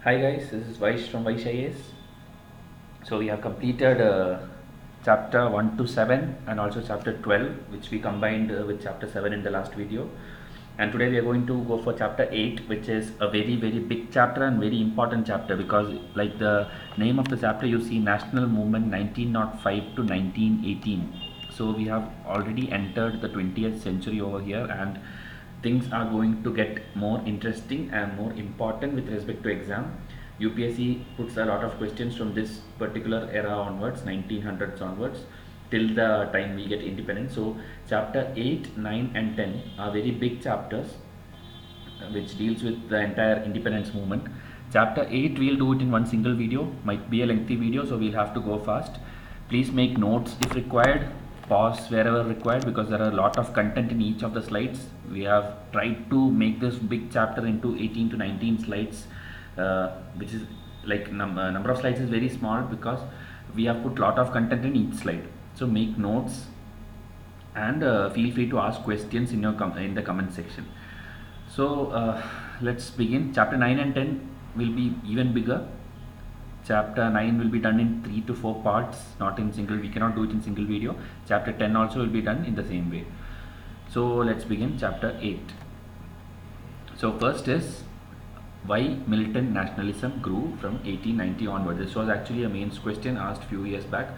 Hi guys, this is Vysh from Vysh IAS. So we have completed chapter 1 to 7 and also chapter 12, which we combined with chapter 7 in the last video. And today we are going to go for chapter 8, which is a very big chapter and very important chapter, because like the name of the chapter, you see National Movement 1905 to 1918. So we have already entered the 20th century over here, and things are going to get more interesting and more important with respect to exam. UPSC puts a lot of questions from this particular era onwards, 1900s onwards, till the time we get independence. So chapter 8, 9 and 10 are very big chapters, which deals with the entire independence movement. Chapter 8 we'll do it in one single video, might be a lengthy video, so we'll have to go fast. Please make notes if required, pause wherever required, because there are a lot of content in each of the slides. We have tried to make this big chapter into 18 to 19 slides, which is like number of slides is very small because we have put lot of content in each slide. So make notes and feel free to ask questions in your in the comment section. So let's begin. Chapter 9 and 10 will be even bigger. Chapter 9 will be done in 3 to 4 parts, not in single. We cannot do it in single video. Chapter 10 also will be done in the same way. So let's begin chapter 8. So first is why militant nationalism grew from 1890 onward. This was actually a mains question asked few years back.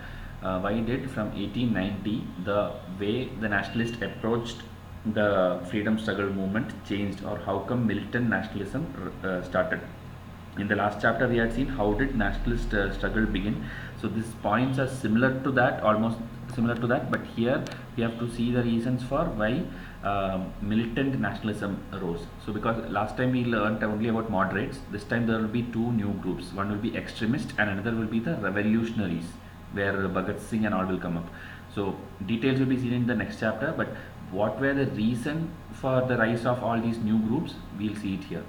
Why did from 1890 the way the nationalists approached the freedom struggle movement changed, or how come militant nationalism started? In the last chapter we had seen how did nationalist struggle begin. So these points are similar to that, almost similar to that, but here we have to see the reasons for why militant nationalism arose. So because last time we learned only about moderates, this time there will be two new groups. One will be extremist and another will be the revolutionaries, where Bhagat Singh and all will come up. So details will be seen in the next chapter, but what were the reason for the rise of all these new groups, we'll see it here.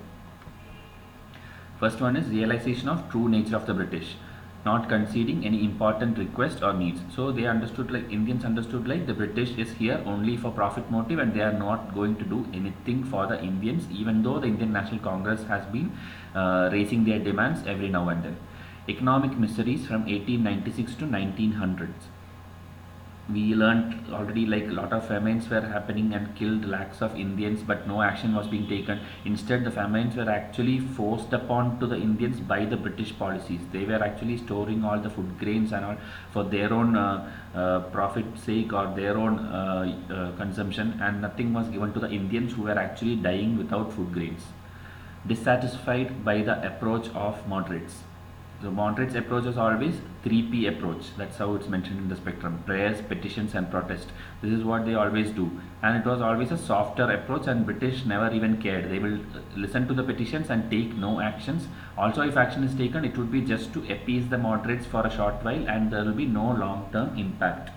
First one is realization of true nature of the British, not conceding any important request or needs. So they understood, like Indians understood, like the British is here only for profit motive and they are not going to do anything for the Indians, even though the Indian National Congress has been raising their demands every now and then. Economic miseries from 1896 to 1900s. We learned already, like a lot of famines were happening and killed lakhs of Indians, but no action was being taken. Instead, the famines were actually forced upon to the Indians by the British policies. They were actually storing all the food grains and all for their own profit sake or their own consumption, and nothing was given to the Indians who were actually dying without food grains. Dissatisfied by the approach of moderates. The moderates approach is always 3P approach. That's how it's mentioned in the spectrum: prayers, petitions and protest. This is what they always do, and it was always a softer approach, and British never even cared. They will listen to the petitions and take no actions. Also, if action is taken, it would be just to appease the moderates for a short while, and there will be no long-term impact.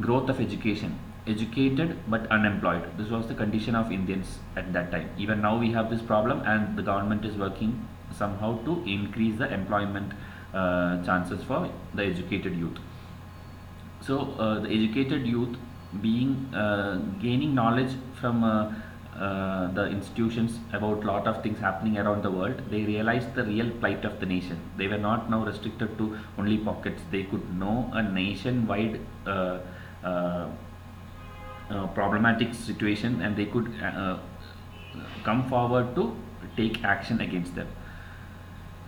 Growth of education. Educated but unemployed. This was the condition of Indians at that time. Even now we have this problem, and the government is working somehow to increase the employment chances for the educated youth. So the educated youth being gaining knowledge from the institutions about lot of things happening around the world, they realized the real plight of the nation. They were not now restricted to only pockets. They could know a nationwide uh, problematic situation, and they could come forward to take action against them.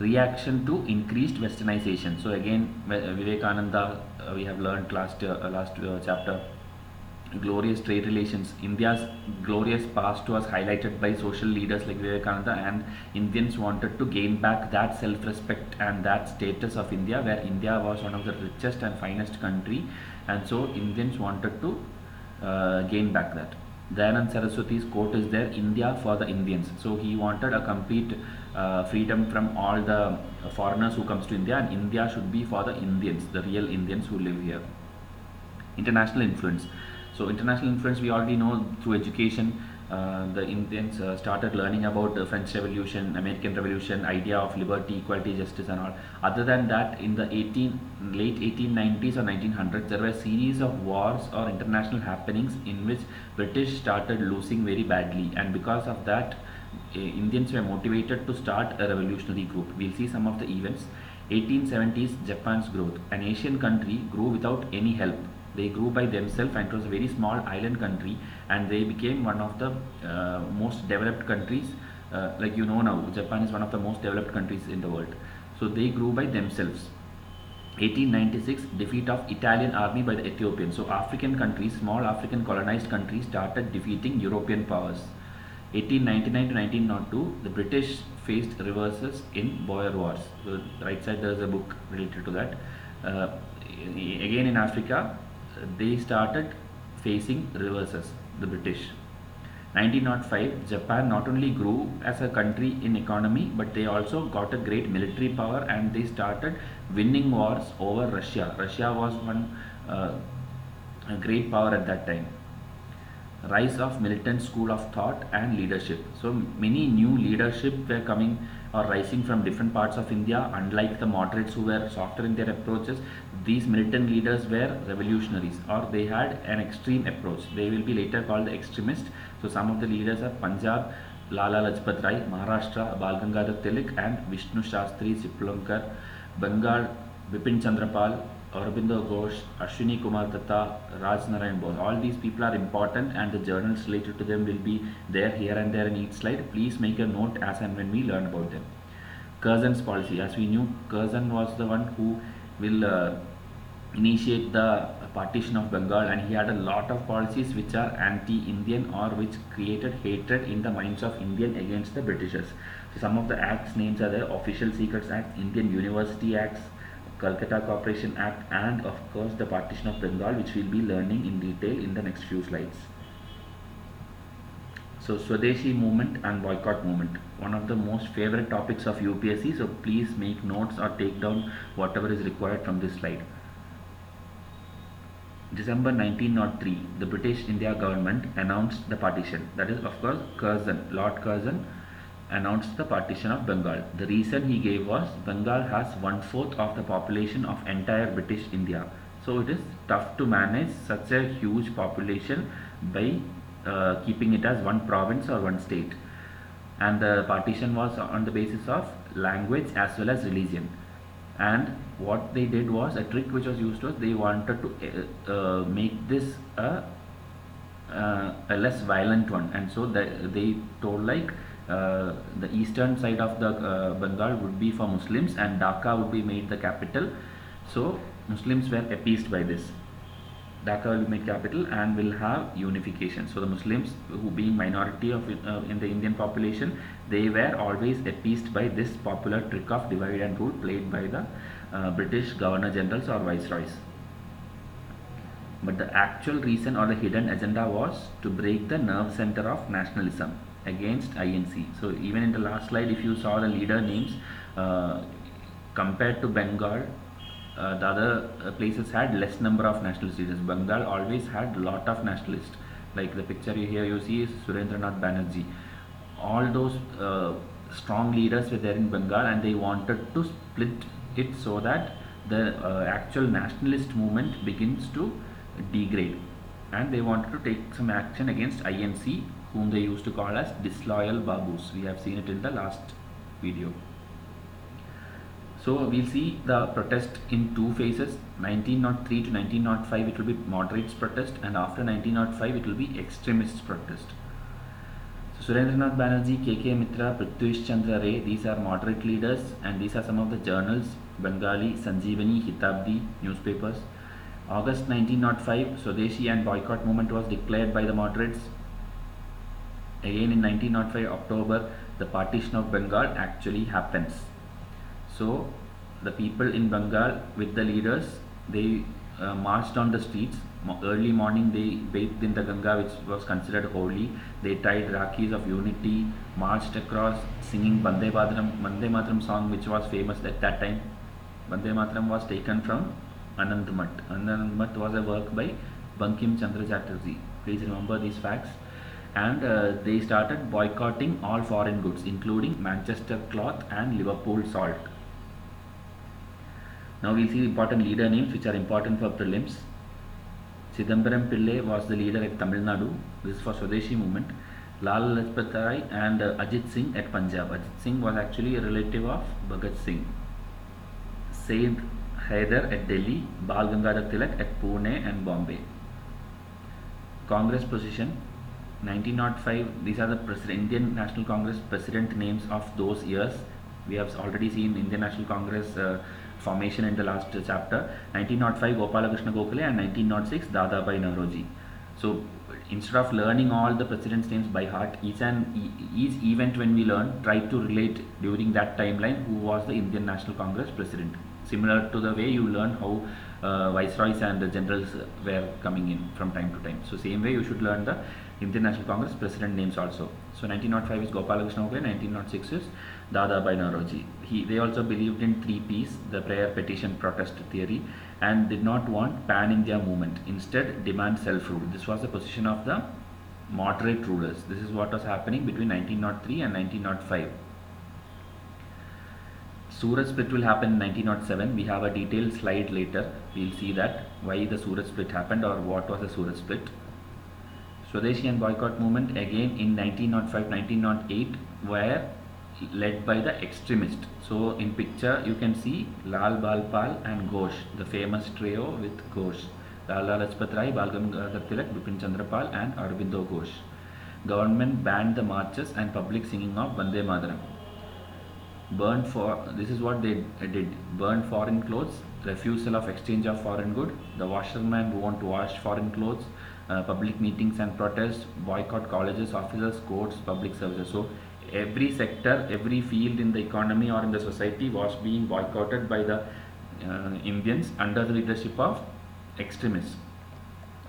Reaction to increased westernization. So again, Vivekananda, we have learned last chapter, glorious trade relations. India's glorious past was highlighted by social leaders like Vivekananda, and Indians wanted to gain back that self-respect and that status of India, where India was one of the richest and finest country, and so Indians wanted to gain back that. Dayanand Saraswati's quote is there: India for the Indians. So he wanted a complete freedom from all the foreigners who comes to India, and India should be for the Indians, the real Indians who live here. International influence. So international influence, we already know through education. The Indians started learning about the French Revolution, American Revolution, idea of liberty, equality, justice and all. Other than that, in the late 1890s or 1900s, there were a series of wars or international happenings in which British started losing very badly, and because of that Indians were motivated to start a revolutionary group. We'll see some of the events. 1870s Japan's growth. An Asian country grew without any help. They grew by themselves, and it was a very small island country, and they became one of the most developed countries. Like you know now, Japan is one of the most developed countries in the world. So they grew by themselves. 1896 defeat of Italian army by the Ethiopians. So African countries, small African colonized countries started defeating European powers. 1899 to 1902, the British faced reverses in Boer Wars. So right side there is a book related to that. Again in Africa, they started facing reverses, the British. 1905, Japan not only grew as a country in economy, but they also got a great military power, and they started winning wars over Russia. Russia was one a great power at that time. Rise of militant school of thought and leadership. So many new leadership were coming or rising from different parts of India. Unlike the moderates who were softer in their approaches, these militant leaders were revolutionaries, or they had an extreme approach. They will be later called the extremists. So some of the leaders are Punjab, Lala Lajpat Rai; Maharashtra, Bal Gangadhar Tilak and Vishnu Shastri Sipulankar; Bengal, Bipin Chandrapal; Aurobindo Ghosh, Ashwini Kumar Datta, Raj Narayan Bose. All these people are important, and the journals related to them will be there, here and there in each slide. Please make a note as and when we learn about them. Curzon's policy. As we knew, Curzon was the one who will initiate the partition of Bengal, and he had a lot of policies which are anti-Indian or which created hatred in the minds of Indian against the Britishers. So some of the acts names are there: Official Secrets Act, Indian University Acts, Calcutta Corporation Act, and of course the partition of Bengal, which we'll be learning in detail in the next few slides. So Swadeshi movement and boycott movement, one of the most favorite topics of UPSC, so please make notes or take down whatever is required from this slide. December 1903, the British India government announced the partition. That is, of course, Lord Curzon announced the partition of Bengal. The reason he gave was Bengal has 1/4 of the population of entire British India. So it is tough to manage such a huge population by keeping it as one province or one state. And the partition was on the basis of language as well as religion. And what they did was, a trick which was used was, they wanted to make this a less violent one, and so they told like the eastern side of the Bengal would be for Muslims and Dhaka would be made the capital. So Muslims were appeased by this. Dhaka will be made capital and will have unification. So the Muslims, who being minority of in the Indian population, they were always appeased by this popular trick of divide and rule played by the British Governor Generals or Viceroys. But the actual reason or the hidden agenda was to break the nerve center of nationalism against INC. So even in the last slide, if you saw the leader names, compared to Bengal, the other places had less number of nationalist leaders. Bengal always had lot of nationalists. Like the picture here you see is Surendranath Banerjee. All those strong leaders were there in Bengal, and they wanted to split it so that the actual nationalist movement begins to degrade, and they wanted to take some action against INC, whom they used to call as disloyal Babus. We have seen it in the last video. So we'll see the protest in two phases. 1903 to 1905 it will be moderates protest, and after 1905 it will be extremists protest. So Surendranath Banerjee, KK Mitra, Prithvish Chandra Ray, these are moderate leaders, and these are some of the journals: Bengali, Sanjeevani, Hitabdi newspapers. August 1905, Swadeshi and boycott movement was declared by the moderates. Again in 1905 October, the partition of Bengal actually happens. So the people in Bengal with the leaders, they marched on the streets. Early morning they bathed in the Ganga, which was considered holy. They tied Rakis of unity, marched across singing Vande Mataram song, which was famous at that time. Vande Mataram was taken from Anand Math. Anand Math was a work by Bankim Chandra Chatterjee. Please remember these facts. And they started boycotting all foreign goods, including Manchester cloth and Liverpool salt. Now we'll see important leader names which are important for prelims. Chidambaram Pillai was the leader at Tamil Nadu. This is for Swadeshi movement. Lal Lajpat Rai and Ajit Singh at Punjab. Ajit Singh was actually a relative of Bhagat Singh. Said Haider at Delhi, Bal Gangadhar Tilak at Pune and Bombay. Congress position 1905. These are the Indian National Congress president names of those years. We have already seen Indian National Congress formation in the last chapter. 1905 Gopalakrishna Gokhale and 1906 Dadabhai Nauroji. So instead of learning all the presidents' names by heart, each event when we learn, try to relate during that timeline who was the Indian National Congress president. Similar to the way you learn how viceroys and generals were coming in from time to time. So same way you should learn the Indian National Congress president names also. So 1905 is Gopalakrishna Gokhale, 1906 is Dadabhai Nauroji. They also believed in 3 Ps, the prayer, petition, protest theory, and did not want pan-India movement. Instead, demand self-rule. This was the position of the moderate rulers. This is what was happening between 1903 and 1905. Surat split will happen in 1907. We have a detailed slide later. We'll see that why the Surat split happened or what was the Surat split. Swadeshi and boycott movement again in 1905-1908 were led by the extremists. So in picture you can see Lal Balpal and Ghosh, the famous trio with Ghosh. Lala Lajpat Rai, Bal Gangadhar Tilak, Bipin Chandra Pal and Aurobindo Ghosh. Government banned the marches and public singing of Vande Mataram. This is what they did: burn foreign clothes, refusal of exchange of foreign good, the washerman won't wash foreign clothes, public meetings and protests, boycott colleges, offices, courts, public services. So every sector, every field in the economy or in the society was being boycotted by the Indians under the leadership of extremists.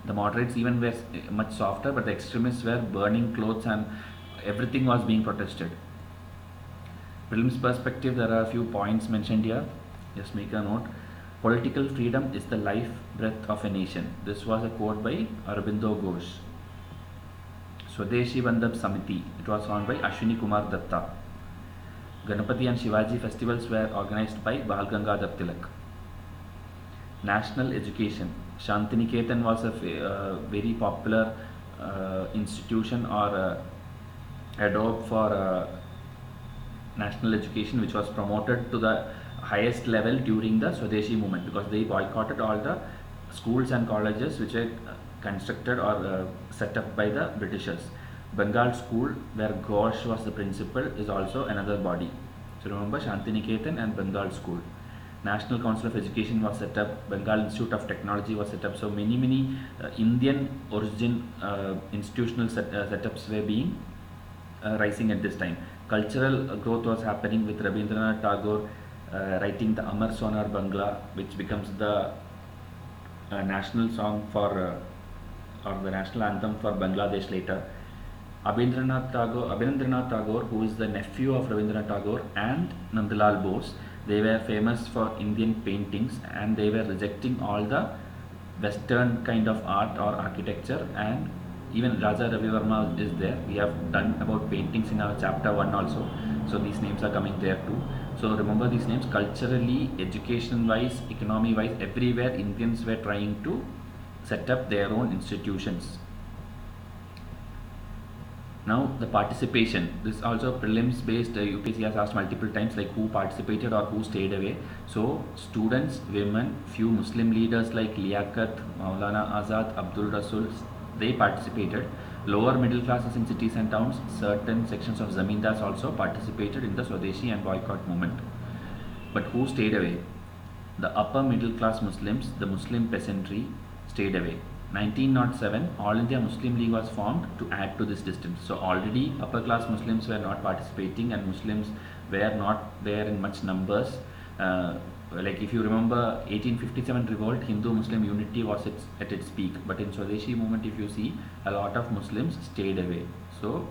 The moderates even were much softer, but the extremists were burning clothes and everything was being protested. Prelims perspective, there are a few points mentioned here. Just make a note. Political freedom is the life breath of a nation. This was a quote by Aurobindo Ghosh. Swadeshi Bandhab Samiti. It was founded by Ashwini Kumar Datta. Ganapati and Shivaji festivals were organized by Bal Gangadhar Tilak. National education. Shantiniketan was a very popular institution or adobe for national education, which was promoted to the highest level during the Swadeshi movement, because they boycotted all the schools and colleges which were constructed or set up by the Britishers. Bengal school, where Ghosh was the principal, is also another body. So remember, Shantiniketan and Bengal school. National Council of Education was set up. Bengal Institute of Technology was set up. So many Indian origin institutional setups were being rising at this time. Cultural growth was happening with Rabindranath Tagore writing the Amar Sonar Bangla, which becomes the national song for or the national anthem for Bangladesh later. Abhindranath Tagore, who is the nephew of Rabindranath Tagore and Nandalal Bose, they were famous for Indian paintings, and they were rejecting all the Western kind of art or architecture, and even Raja Ravi Verma is there. We have done about paintings in our chapter 1 also. So these names are coming there too. So remember these names. Culturally, education wise, economy wise, everywhere Indians were trying to set up their own institutions. Now the participation. This also prelims based. UPSC has asked multiple times like who participated or who stayed away. So students, women, few Muslim leaders like Liaquat, Maulana Azad, Abdul Rasul, they participated. Lower middle classes in cities and towns, certain sections of zamindars also participated in the Swadeshi and boycott movement. But who stayed away? The upper middle class Muslims, the Muslim peasantry, stayed away. 1907, All India Muslim League was formed to add to this distance. So already upper class Muslims were not participating, and Muslims were not there in much numbers. Like if you remember 1857 revolt, Hindu-Muslim unity was at its peak. But in Swadeshi movement, if you see, a lot of Muslims stayed away. So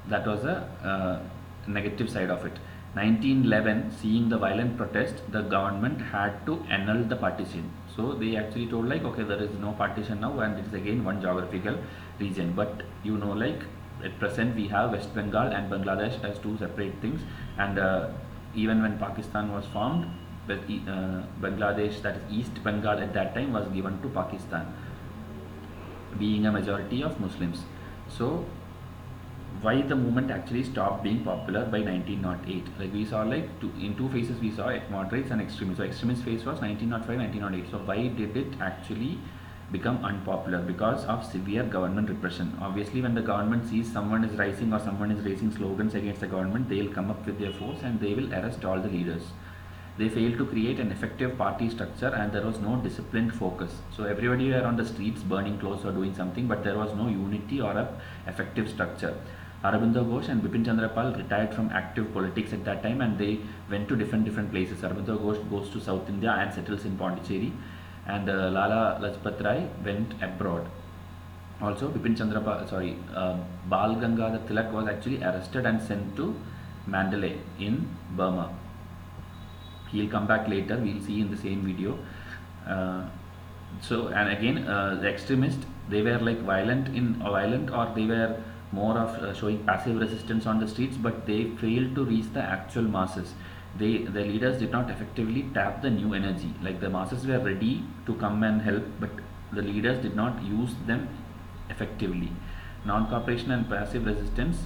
that was a negative side of it. 1911, seeing the violent protest, the government had to annul the partition. So they actually told like, okay, there is no partition now, and it is again one geographical region. But you know, like at present we have West Bengal and Bangladesh as two separate things, and even when Pakistan was formed, Bangladesh, that is East Bengal at that time, was given to Pakistan, being a majority of Muslims. So why the movement actually stopped being popular by 1908? Like we saw, like in two phases we saw moderates and extremists. So extremist phase was 1905, 1908. So why did it actually become unpopular? Because of severe government repression. Obviously, when the government sees someone is rising or someone is raising slogans against the government, they will come up with their force and they will arrest all the leaders. They failed to create an effective party structure and there was no disciplined focus. So everybody were on the streets burning clothes or doing something, but there was no unity or a effective structure. Aurobindo Ghosh and Bipin Chandra Pal retired from active politics at that time and they went to different places. Aurobindo Ghosh goes to South India and settles in Pondicherry, and Lala Lajpat Rai went abroad. Also, Bal Gangadhar Tilak was actually arrested and sent to Mandalay in Burma. He'll come back later, we'll see in the same video. And again, the extremists, they were like violent or they were more of showing passive resistance on the streets, but they failed to reach the actual masses. The leaders did not effectively tap the new energy. Like the masses were ready to come and help, but the leaders did not use them effectively. Non-cooperation and passive resistance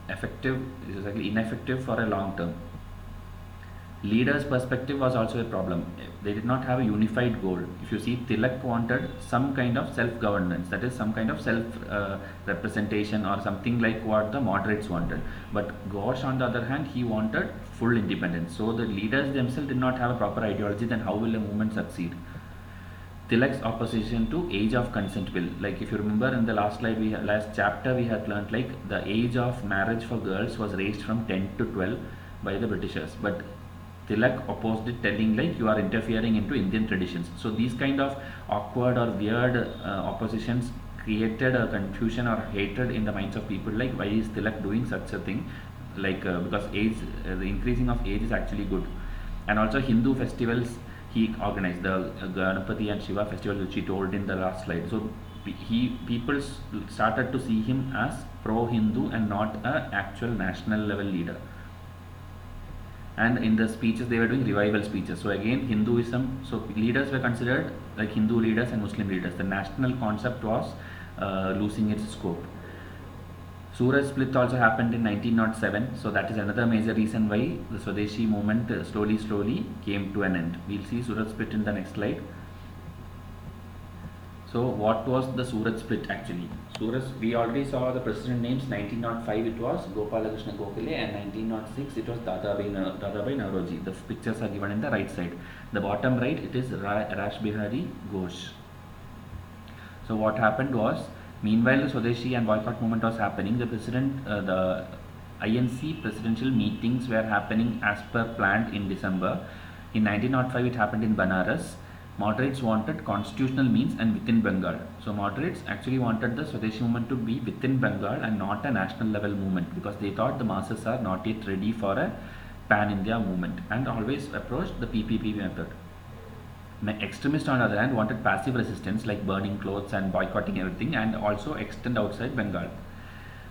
ineffective for a long term. Leaders' perspective was also a problem. They did not have a unified goal. If you see, Tilak wanted some kind of self-governance, that is some kind of self-representation or something like what the moderates wanted. But Ghosh, on the other hand, he wanted full independence. So the leaders themselves did not have a proper ideology. Then how will a movement succeed? Tilak's opposition to age of consent bill. Like if you remember in the last chapter we had learned, like the age of marriage for girls was raised from 10 to 12 by the Britishers. But Tilak opposed it, telling like you are interfering into Indian traditions. So these kind of awkward or weird oppositions created a confusion or hatred in the minds of people. Like why is Tilak doing such a thing? Because age, the increasing of age is actually good. And also Hindu festivals he organized, the Ganapati and Shiva festival, which he told in the last slide. So people started to see him as pro-Hindu and not an actual national level leader. And in the speeches they were doing revival speeches. So again, Hinduism, so leaders were considered like Hindu leaders and Muslim leaders. The national concept was losing its scope. Surat split also happened in 1907, so that is another major reason why the Swadeshi movement slowly came to an end. We'll see Surat split in the next slide. So what was the Surat split actually? Surat, we already saw the president names. 1905 it was Gopalakrishna Gokhale, and 1906 it was Dadabhai Nauroji. The pictures are given in the right side. The bottom right, it is Rash Bihari Ghosh. So what happened was, meanwhile the Swadeshi and boycott movement was happening, the INC presidential meetings were happening as per planned in December. In 1905 it happened in Banaras. Moderates wanted constitutional means and within Bengal. So moderates actually wanted the Swadeshi movement to be within Bengal and not a national level movement, because they thought the masses are not yet ready for a pan-India movement, and always approached the PPP method. Extremists on the other hand wanted passive resistance like burning clothes and boycotting everything, and also extend outside Bengal.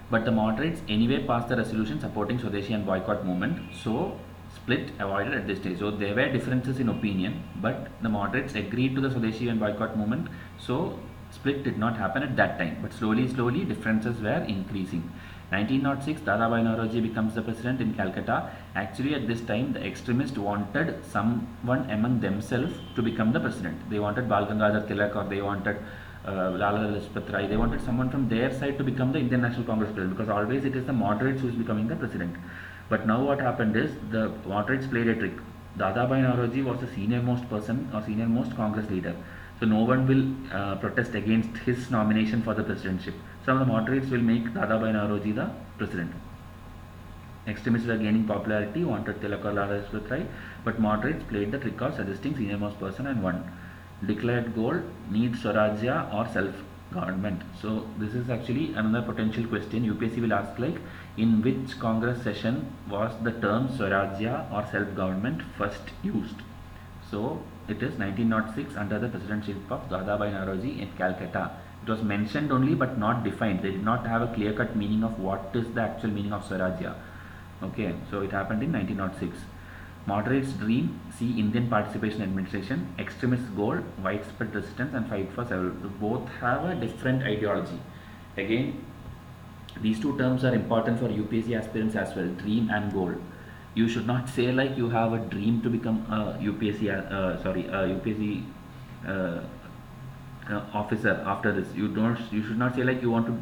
But the moderates anyway passed the resolution supporting Swadeshi and boycott movement, so split avoided at this stage. So there were differences in opinion, but the moderates agreed to the Swadeshi and boycott movement, so split did not happen at that time. But slowly differences were increasing. 1906, Dadabhai Nauroji becomes the president in Calcutta. Actually at this time the extremists wanted someone among themselves to become the president. They wanted Bal Gangadhar Tilak, or they wanted Lala Lajpat Rai. They wanted someone from their side to become the Indian National Congress president, because always it is the moderates who is becoming the president. But now what happened is the moderates played a trick. Dadabhai Nauroji was the senior-most person or senior-most Congress leader. So no one will protest against his nomination for the presidentship. Some of the moderates will make Dadabhai Nauroji the president. Extremists were gaining popularity, wanted Tilak or Lala Lajpat Rai, but moderates played the trick of suggesting senior-most person and won. Declared goal: need Swarajya or self-government. So this is actually another potential question. UPSC will ask, like, in which Congress session was the term Swarajya or self-government first used? So it is 1906 under the presidency of Dadabhai Nauroji in Calcutta. It was mentioned only but not defined. They did not have a clear-cut meaning of what is the actual meaning of Swarajya. Okay, so it happened in 1906. Moderates' dream: see Indian participation administration. Extremists' goal: widespread resistance and fight for several. Both have a different ideology. Again, these two terms are important for UPSC aspirants as well, dream and goal. You should not say like you have a dream to become a UPSC uh, officer after this. You should not say like you want to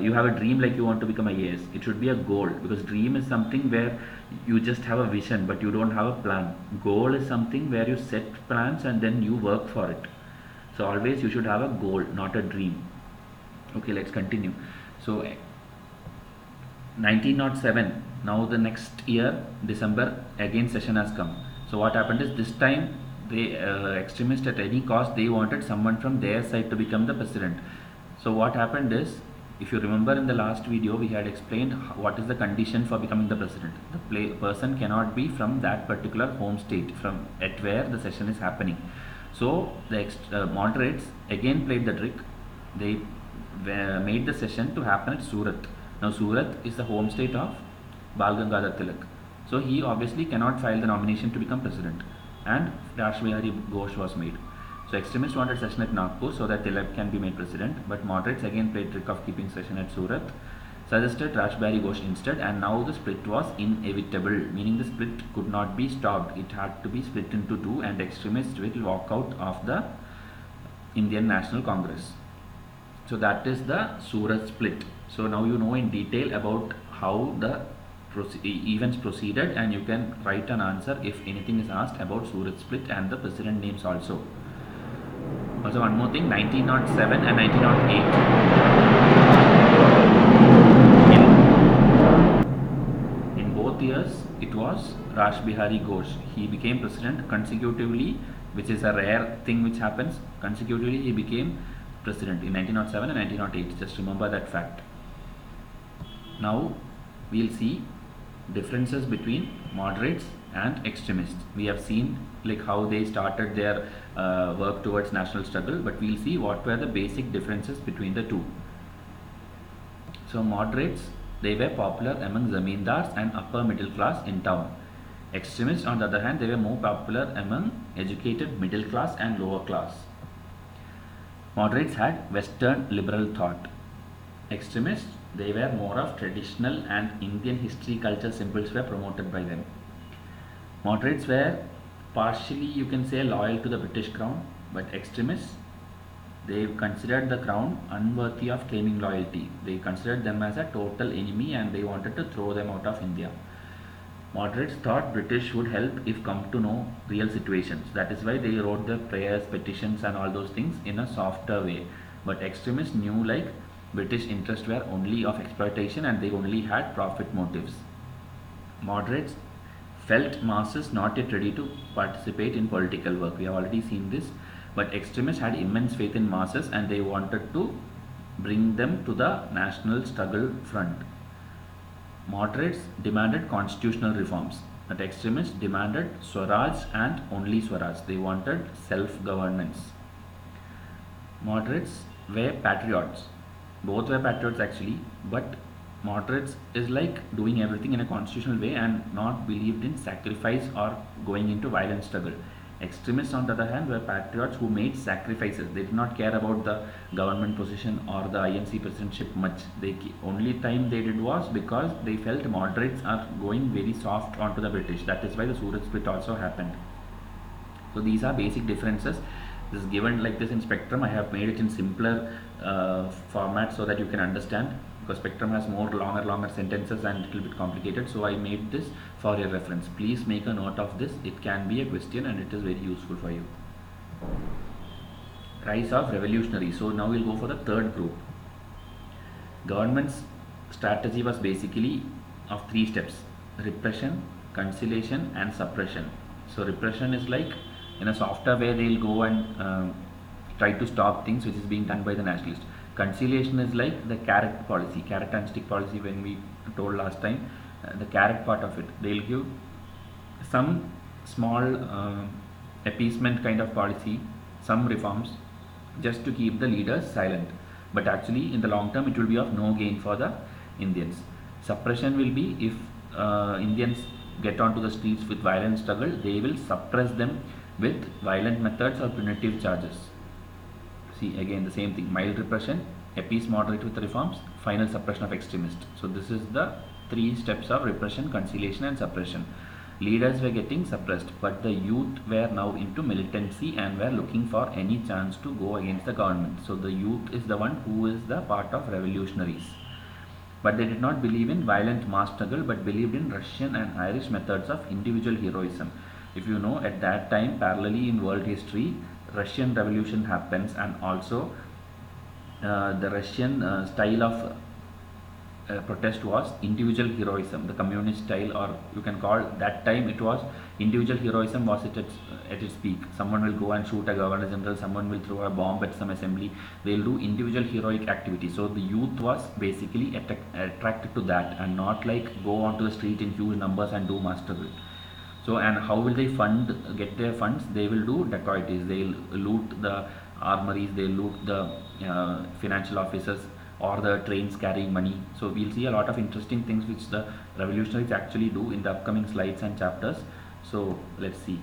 you have a dream like you want to become a IAS. It should be a goal, because dream is something where you just have a vision but you don't have a plan. Goal is something where you set plans and then you work for it. So always you should have a goal, not a dream. Okay, let's continue. So 1907, now the next year December, again session has come. So what happened is, this time the extremists, at any cost, they wanted someone from their side to become the president. So what happened is, if you remember in the last video, we had explained what is the condition for becoming the president. The person cannot be from that particular home state, from at where the session is happening. So the moderates again played the trick. They made the session to happen at Surat. Now Surat is the home state of Bal Gangadhar Tilak. So he obviously cannot file the nomination to become president, and Vysh Ghosh was made. So extremists wanted session at Nagpur so that Tilak can be made president, but moderates again played trick of keeping session at Surat, suggested Vysh Ghosh instead, and now the split was inevitable, meaning the split could not be stopped. It had to be split into two, and extremists will walk out of the Indian National Congress. So that is the Surat split. So now you know in detail about how the events proceeded, and you can write an answer if anything is asked about Surat split and the president names also. Also one more thing, 1907 and 1908. In both years, it was Vysh Ghosh. He became president consecutively, which is a rare thing which happens. Consecutively he became president in 1907 and 1908. Just remember that fact. Now we'll see differences between moderates and extremists. We have seen like how they started their work towards national struggle, but we'll see what were the basic differences between the two. So moderates, they were popular among zamindars and upper middle class in town. Extremists, on the other hand, they were more popular among educated middle class and lower class. Moderates had Western liberal thought. Extremists, they were more of traditional and Indian history culture symbols were promoted by them. Moderates were partially, you can say, loyal to the British crown, but extremists, they considered the crown unworthy of claiming loyalty. They considered them as a total enemy and they wanted to throw them out of India. Moderates thought British would help if come to know real situations. That is why they wrote their prayers, petitions and all those things in a softer way. But extremists knew like British interests were only of exploitation and they only had profit motives. Moderates felt masses not yet ready to participate in political work. We have already seen this. But extremists had immense faith in masses and they wanted to bring them to the national struggle front. Moderates demanded constitutional reforms, but extremists demanded Swaraj and only Swaraj. They wanted self-governance. Moderates were patriots. Both were patriots actually, but moderates is like doing everything in a constitutional way and not believed in sacrifice or going into violent struggle. Extremists, on the other hand, were patriots who made sacrifices. They did not care about the government position or the INC presidentship much. The only time they did was because they felt moderates are going very soft onto the British. That is why the Surat split also happened. So these are basic differences. This is given like this in Spectrum. I have made it in simpler format so that you can understand, because Spectrum has more longer sentences and a little bit complicated. So I made this for your reference. Please make a note of this. It can be a question and it is very useful for you. Rise of revolutionary. So now we'll go for the third group. Government's strategy was basically of 3 steps: repression, conciliation and suppression. So repression is like in a softer way they'll go and try to stop things which is being done by the nationalists. Conciliation is like the carrot policy, carrot and stick policy when we told last time, the carrot part of it. They'll give some small appeasement kind of policy, some reforms just to keep the leaders silent. But actually in the long term it will be of no gain for the Indians. Suppression will be if Indians get onto the streets with violent struggle, they will suppress them with violent methods or punitive charges. See, again the same thing, mild repression, a peace moderate with reforms, final suppression of extremists. So this is the 3 steps of repression, conciliation and suppression. Leaders were getting suppressed, but the youth were now into militancy and were looking for any chance to go against the government. So the youth is the one who is the part of revolutionaries. But they did not believe in violent mass struggle, but believed in Russian and Irish methods of individual heroism. If you know, at that time, parallelly in world history, Russian Revolution happens, and also the Russian style of protest was individual heroism, the communist style, or you can call that time it was individual heroism was at its peak. Someone will go and shoot a governor general, someone will throw a bomb at some assembly, they'll do individual heroic activity. So the youth was basically attracted to that, and not like go onto the street in huge numbers and do mass struggle. So, and how will they get their funds? They will do dacoities, they'll loot the armories, they'll loot the financial offices or the trains carrying money. So we'll see a lot of interesting things which the revolutionaries actually do in the upcoming slides and chapters. So let's see.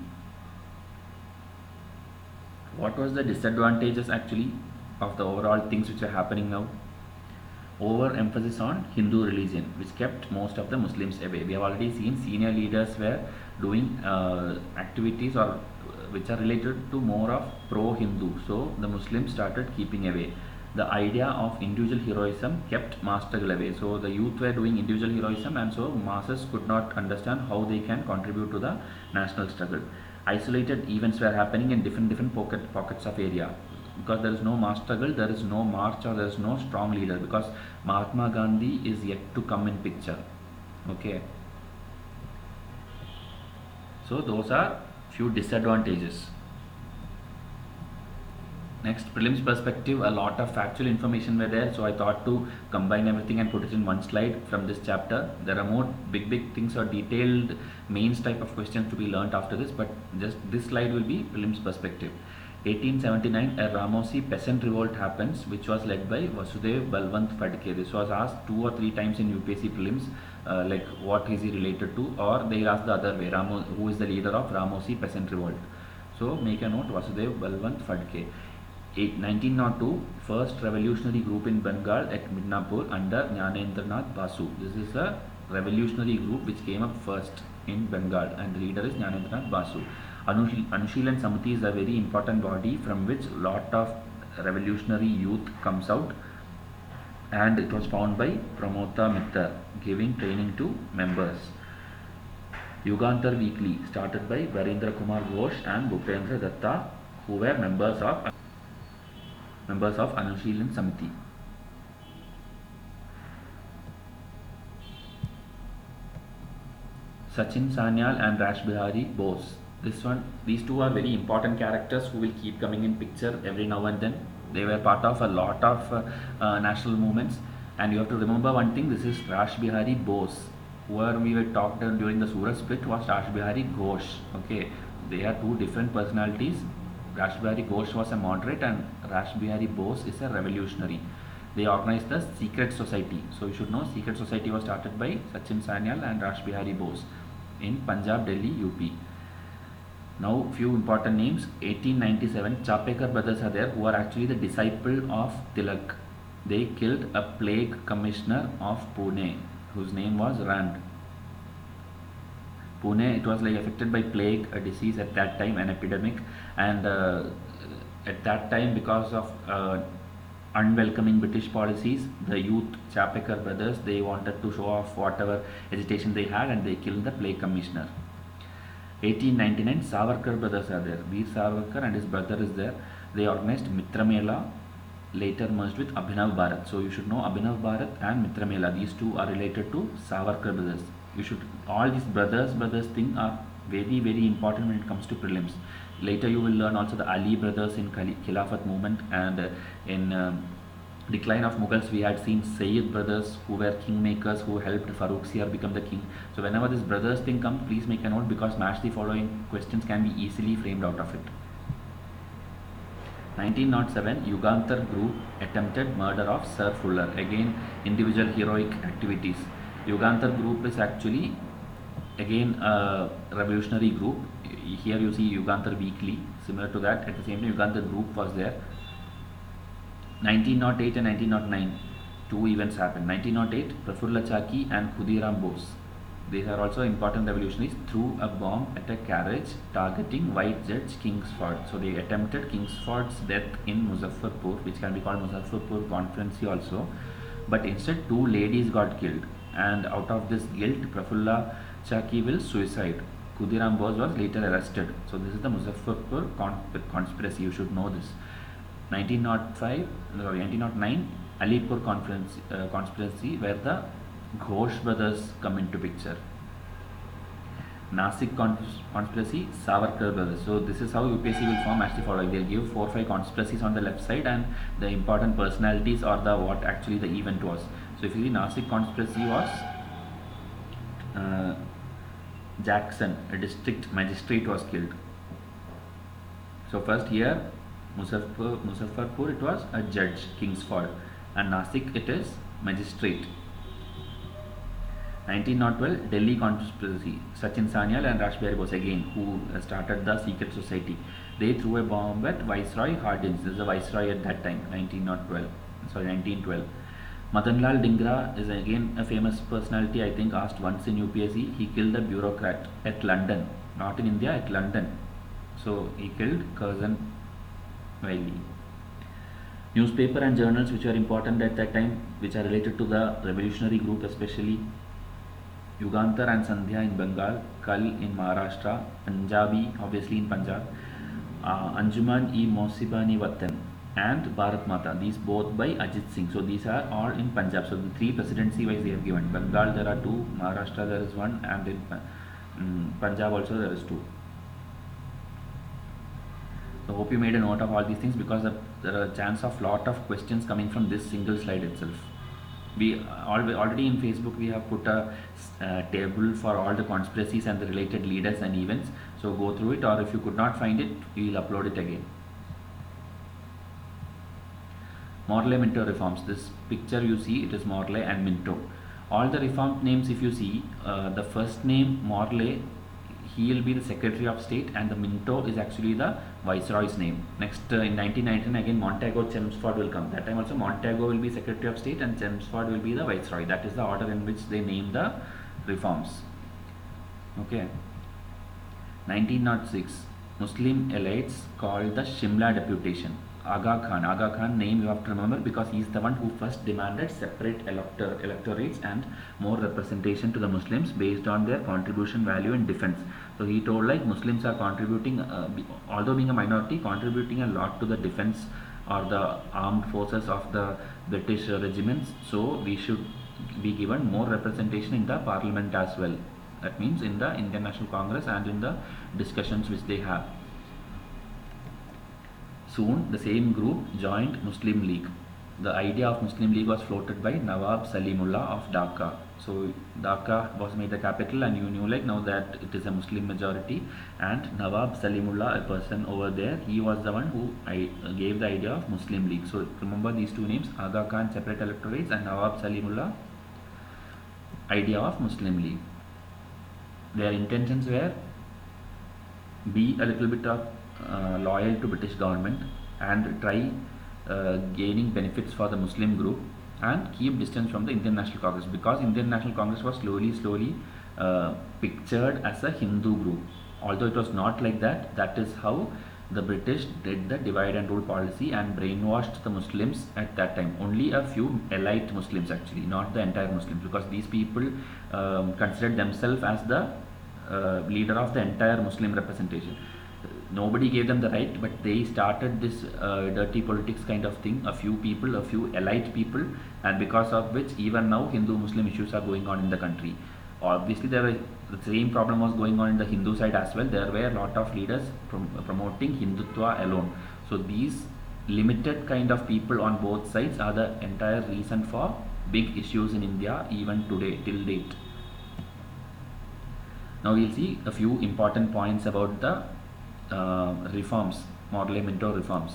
What was the disadvantages actually of the overall things which are happening now? Overemphasis on Hindu religion, which kept most of the Muslims away. We have already seen senior leaders were doing activities or which are related to more of pro-Hindu. So the Muslims started keeping away. The idea of individual heroism kept mass struggle away. So the youth were doing individual heroism, and so masses could not understand how they can contribute to the national struggle. Isolated events were happening in different pockets of area. Because there is no mass struggle, there is no march, or there is no strong leader, because Mahatma Gandhi is yet to come in picture. Okay. So those are few disadvantages. Next, prelims perspective, a lot of factual information were there, so I thought to combine everything and put it in one slide from this chapter. There are more big things or detailed mains type of questions to be learnt after this, but just this slide will be prelims perspective. 1879, a Ramosi peasant revolt happens, which was led by Vasudev Balwant Phadke. This was asked 2 or 3 times in UPSC prelims, like what is he related to, or they asked the other way, who is the leader of Ramosi peasant revolt. So make a note, Vasudev Balwant Phadke. 1902, first revolutionary group in Bengal at Midnapur under Jnanendranath Basu. This is a revolutionary group which came up first in Bengal, and the leader is Jnanendranath Basu. Anushilan Samiti is a very important body from which lot of revolutionary youth comes out, and it was founded by Pramota Mittal, giving training to members. Yugantar Weekly, started by Varendra Kumar Ghosh and Bhupendra Datta, who were members of Anushilan Samiti. Sachin Sanyal and Rash Bihari Bose. These two are very important characters who will keep coming in picture every now and then. They were part of a lot of national movements, and you have to remember one thing. This is Rash Bihari Bose. Whoever we were talked during the Surat split was Rash Bihari Ghosh. Okay, they are two different personalities. Rash Bihari Ghosh was a moderate, and Rash Bihari Bose is a revolutionary. They organized the Secret Society. So you should know Secret Society was started by Sachin Sanyal and Rash Bihari Bose in Punjab, Delhi, UP. Now few important names. 1897, Chapekar brothers are there, who are actually the disciple of Tilak. They killed a plague commissioner of Pune, whose name was Rand. Pune, it was like affected by plague, a disease at that time, an epidemic, and at that time, because of unwelcoming British policies, the youth Chapekar brothers, they wanted to show off whatever agitation they had, and they killed the plague commissioner. 1899, Savarkar brothers are there. Veer Savarkar and his brother is there. They organized Mitra Mela, later merged with Abhinav Bharat. So you should know Abhinav Bharat and Mitra Mela. These two are related to Savarkar brothers. You should, all these brothers thing are very important when it comes to prelims. Later you will learn also the Ali brothers in Khilafat movement, and in decline of Mughals we had seen Sayyid brothers, who were kingmakers, who helped Farooq Siyar become the king. So whenever this brothers thing comes, please make a note, because match the following questions can be easily framed out of it. 1907, Yugantar group attempted murder of Sir Fuller. Again, individual heroic activities. Yugantar group is actually again a revolutionary group. Here you see Yugantar Weekly, similar to that. At the same time, Yugantar group was there. 1908 and 1909, two events happened. 1908, Prafulla Chaki and Khudiram Bose. These are also important revolutionaries, threw a bomb at a carriage targeting white judge Kingsford. So they attempted Kingsford's death in Muzaffarpur, which can be called Muzaffarpur Conference also. But instead, two ladies got killed. And out of this guilt, Prafulla Chaki will suicide. Khudiram Bose was later arrested. So this is the Muzaffarpur conspiracy. You should know this. 1909 Alipur conspiracy, where the Ghosh brothers come into picture. Nasik conspiracy, Savarkar brothers. So this is how UPSC will form actually following. They'll give 4 or 5 conspiracies on the left side and the important personalities or the what actually the event was. So if you see, Nasik conspiracy was Jackson, a district magistrate, was killed. So first here Muzaffarpur it was a judge Kingsford, and Nasik it is magistrate. 1912 Delhi conspiracy, Sachin Sanyal and Rashbihari Bose again, who started the secret society. They threw a bomb at Viceroy Hardinge. This is the Viceroy at that time, 1912. Madanlal Dhingra is again a famous personality, I think asked once in UPSC. He killed a bureaucrat at London, not in India, at London. So he killed Curzon Wiley. Newspaper and journals which are important at that time, which are related to the revolutionary group especially: Yugantar and Sandhya in Bengal, Kal in Maharashtra, Punjabi obviously in Punjab, Anjuman-e-Mosibani Watan and Bharat Mata, these both by Ajit Singh. So these are all in Punjab. So the 3 presidency wise they have given. Bengal there are 2, Maharashtra there is 1, and in Punjab also there is 2. So hope you made a note of all these things, because there are a chance of lot of questions coming from this single slide itself. We already in Facebook we have put a table for all the conspiracies and the related leaders and events. So go through it, or if you could not find it, we will upload it again. Morley Minto reforms. This picture you see, it is Morley and Minto. All the reformed names, if you see, the first name Morley, he will be the Secretary of State, and the Minto is actually the Viceroy's name. Next in 1919 again Montagu Chelmsford will come. That time also Montagu will be Secretary of State and Chelmsford will be the Viceroy. That is the order in which they name the reforms. Okay. 1906 Muslim elites called the Shimla deputation. Aga Khan name you have to remember, because he is the one who first demanded separate electorates and more representation to the Muslims based on their contribution value in defense. So he told like Muslims are contributing, although being a minority, contributing a lot to the defense or the armed forces of the British regiments. So we should be given more representation in the parliament as well. That means in the Indian National Congress and in the discussions which they have. Soon the same group joined Muslim League. The idea of Muslim League was floated by Nawab Salimullah of Dhaka. So Dhaka was made the capital, and you knew like now that it is a Muslim majority, and Nawab Salimullah, a person over there, he was the one who gave the idea of Muslim League. So remember these two names: Aga Khan, separate electorates, and Nawab Salimullah, idea of Muslim League. Their intentions were be a little bit of loyal to British government and try gaining benefits for the Muslim group and keep distance from the Indian National Congress, because Indian National Congress was slowly pictured as a Hindu group. Although it was not like that, that is how the British did the divide and rule policy and brainwashed the Muslims at that time. Only a few elite Muslims actually, not the entire Muslims, because these people considered themselves as the leader of the entire Muslim representation. Nobody gave them the right, but they started this dirty politics kind of thing, a few people, a few elite people, and because of which even now Hindu-Muslim issues are going on in the country. Obviously the same problem was going on in the Hindu side as well. There were a lot of leaders promoting Hindutva alone. So these limited kind of people on both sides are the entire reason for big issues in India even today, till date. Now we'll see a few important points about the reforms, Morley Minto reforms.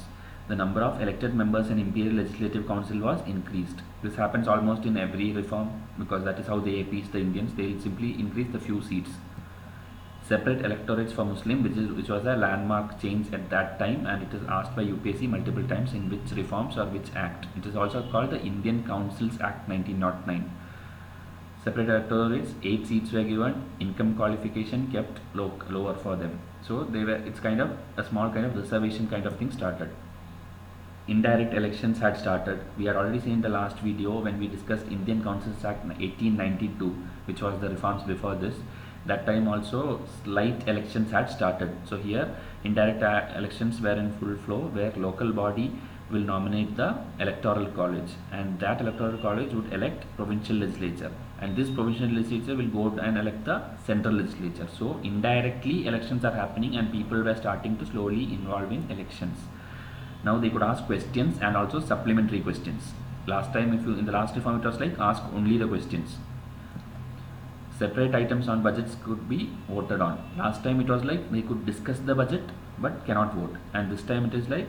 The number of elected members in Imperial Legislative Council was increased. This happens almost in every reform, because that is how they appease the Indians. They will simply increase the few seats. separate electorates for Muslim, which was a landmark change at that time, and it is asked by UPSC multiple times in which reforms or which act. It is also called the Indian Councils Act 1909. Separate electorates, 8 seats were given, income qualification kept lower for them. So it's kind of a small kind of reservation kind of thing started. Indirect elections had started. We had already seen in the last video when we discussed Indian Councils Act 1892, which was the reforms before this. That time also slight elections had started. So here indirect elections were in full flow, where local body will nominate the electoral college, and that electoral college would elect provincial legislature, and this provincial legislature will go and elect the central legislature. So indirectly elections are happening and people were starting to slowly involve in elections. Now they could ask questions and also supplementary questions. Last time, in the last reform, it was like ask only the questions. Separate items on budgets could be voted on. Last time it was like they could discuss the budget but cannot vote, and this time it is like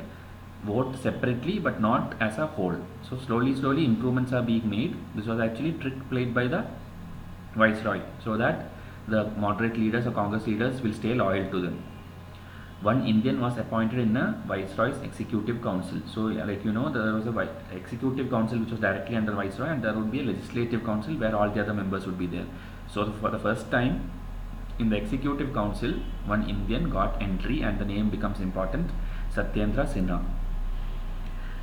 vote separately but not as a whole. So slowly improvements are being made. This was actually trick played by the Viceroy, so that the moderate leaders or Congress leaders will stay loyal to them. One Indian was appointed in a Viceroy's Executive Council. So like there was a Executive Council which was directly under Viceroy, and there would be a Legislative Council where all the other members would be there. So for the first time in the Executive Council, one Indian got entry, and the name becomes important, Satyendra Sinha.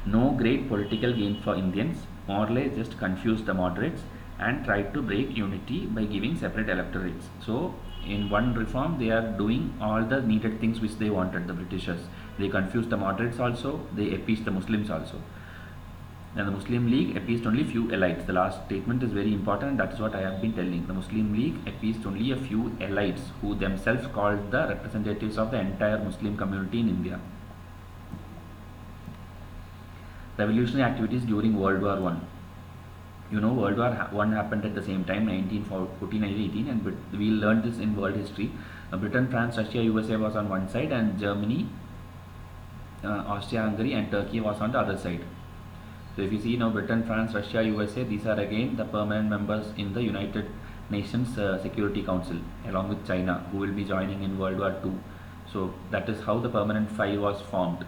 No great political gain for Indians. Morley just confused the moderates and tried to break unity by giving separate electorates. So in one reform they are doing all the needed things which they wanted, the Britishers. They confused the moderates also, they appeased the Muslims also. And the Muslim League appeased only few elites. The last statement is very important, that is what I have been telling. The Muslim League appeased only a few elites who themselves called the representatives of the entire Muslim community in India. Revolutionary activities during World War I. World War I happened at the same time, 1914 and 18, and we learned this in world history. Britain, France, Russia, USA was on one side, and Germany, Austria-Hungary and Turkey was on the other side. So if you see now, Britain, France, Russia, USA, these are again the permanent members in the United Nations Security Council, along with China, who will be joining in World War II. So that is how the permanent five was formed.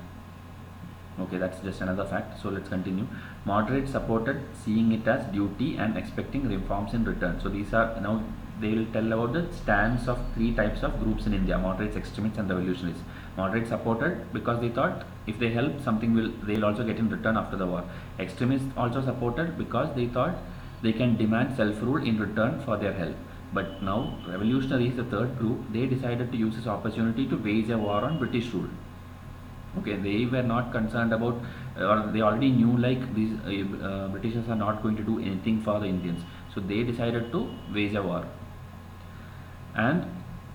Okay, that's just another fact. So let's continue. Moderates supported seeing it as duty and expecting reforms in return. So these are, now they will tell about the stance of three types of groups in India: moderates, extremists and revolutionaries. Moderates supported because they thought if they help, they'll also get in return after the war. Extremists also supported because they thought they can demand self-rule in return for their help. But now revolutionaries, the third group, they decided to use this opportunity to wage a war on British rule. Okay, they were not concerned about, or they already knew like these Britishers are not going to do anything for the Indians. So they decided to wage a war. And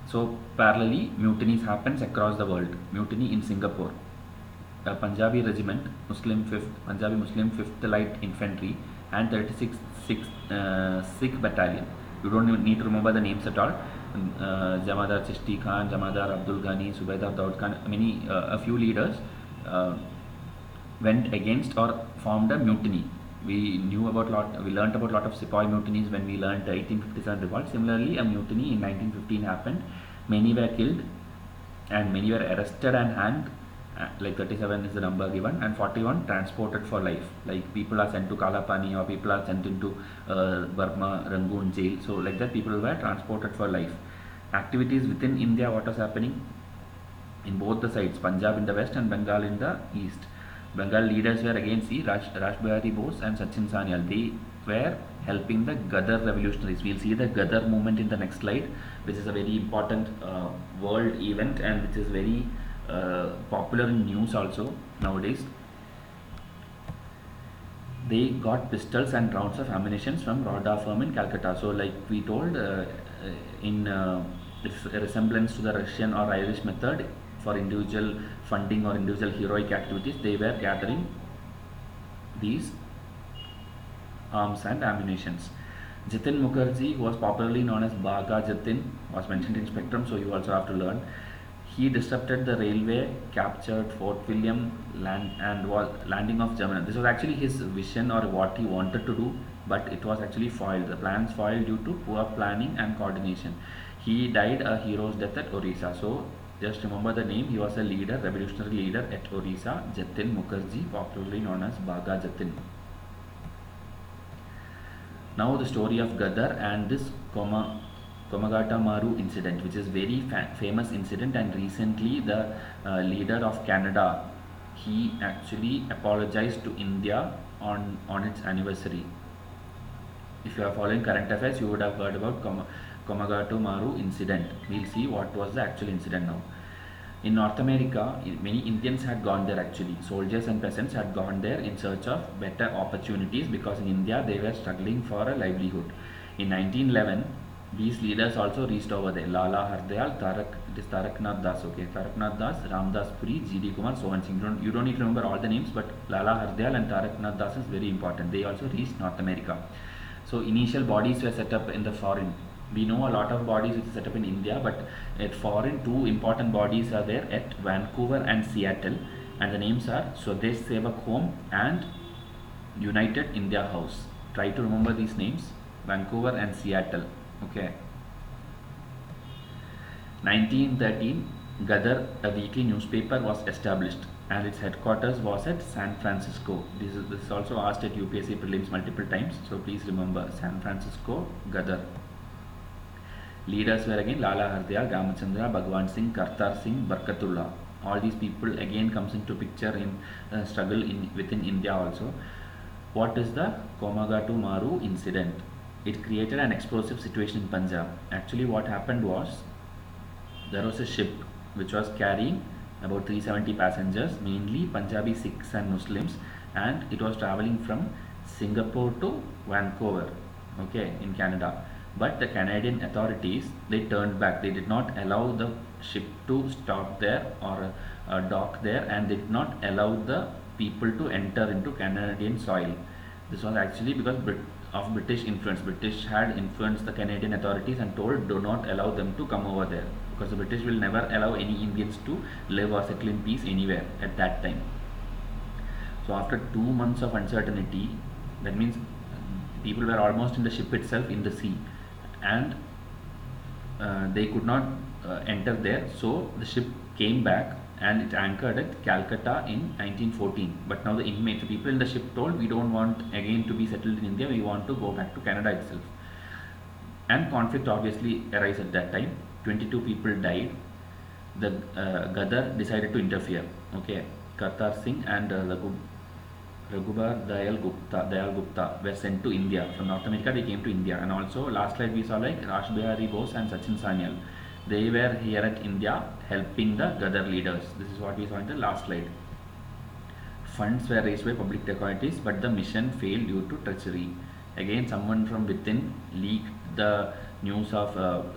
so parallelly, mutinies happens across the world. Mutiny in Singapore. A Punjabi regiment, Punjabi Muslim 5th Light Infantry and 36th Sikh Battalion. You don't even need to remember the names at all. Jamadar Chishti Khan, Jamadar Abdul Ghani, Subedar Daud Khan, a few leaders went against or formed a mutiny. We learnt about lot of Sepoy mutinies when we learnt the 1857 revolt. Similarly, a mutiny in 1915 happened. Many were killed and many were arrested and hanged. Like 37 is the number given, and 41 transported for life. Like people are sent to Kalapani or people are sent into Burma, Rangoon jail. So like that, people were transported for life. Activities within India, what was happening in both the sides, Punjab in the west and Bengal in the east. Bengal leaders were again Raj Bihari Bose and Sachin Sanyal. They were helping the Gadar revolutionaries. We'll see the Gadar movement in the next slide, which is a very important world event and which is very popular in news also nowadays. They got pistols and rounds of ammunition from Rodda firm in Calcutta. So like we told, in resemblance to the Russian or Irish method for individual funding or individual heroic activities, they were gathering these arms and ammunitions. Jatin Mukherjee, who was popularly known as Baga Jatin, was mentioned in Spectrum, so you also have to learn. He disrupted the railway, captured Fort William, landing of Germany. This was actually his vision or what he wanted to do, but it was actually foiled. The plans foiled due to poor planning and coordination. He died a hero's death at Orissa. So just remember the name. He was a leader, revolutionary leader at Orissa, Jatin Mukherjee, popularly known as Baga Jatin. Now the story of Gadar and this Komagata Maru incident, which is very famous incident, and recently the leader of Canada, he actually apologized to India on its anniversary. If you are following current affairs, you would have heard about Komagata Maru incident. We'll see what was the actual incident now. In North America, many Indians had gone there actually. Soldiers and peasants had gone there in search of better opportunities because in India they were struggling for a livelihood. In 1911, these leaders also reached over there. Lala Hardayal, Taraknath Das, okay, Taraknath Das, Ramdas Puri, G.D. Kumar, Sohan Singh. You don't need to remember all the names, but Lala Hardayal and Taraknath Das is very important. They also reached North America. So initial bodies were set up in the foreign. We know a lot of bodies which are set up in India, but at foreign, two important bodies are there at Vancouver and Seattle, and the names are Swadesh Sevak Home and United India House. Try to remember these names, Vancouver and Seattle. Okay. 1913, Gadar, a weekly newspaper, was established, and its headquarters was at San Francisco. This is also asked at UPSC prelims multiple times, so please remember San Francisco, Gadar. Leaders were again Lala Hardayal, Ramachandra, Bhagwan Singh, Kartar Singh, Barkatullah. All these people again comes into picture in struggle within India also. What is the Komagata Maru incident? It created an explosive situation in Punjab. Actually what happened was, there was a ship which was carrying about 370 passengers, mainly Punjabi Sikhs and Muslims, and it was traveling from Singapore to Vancouver, okay, in Canada. But the Canadian authorities, they turned back. They did not allow the ship to stop there or dock there, and they did not allow the people to enter into Canadian soil. This was actually because of British influence. British had influenced the Canadian authorities and told do not allow them to come over there, because the British will never allow any Indians to live or settle in peace anywhere at that time. So after 2 months of uncertainty, that means people were almost in the ship itself in the sea, and they could not enter there. So the ship came back and it anchored at Calcutta in 1914. But now the inmates, the people in the ship told, we don't want again to be settled in India, we want to go back to Canada itself. And conflict obviously arose at that time. 22 people died. The Gadar decided to interfere. Okay, Kartar Singh and Raghubar Dayal Gupta were sent to India. From North America they came to India, and also last slide we saw like Rash Bihari Bose and Sachin Sanyal. They were here at India helping the Gadar leaders. This is what we saw in the last slide. Funds were raised by public authorities, but the mission failed due to treachery. Again, someone from within leaked the news of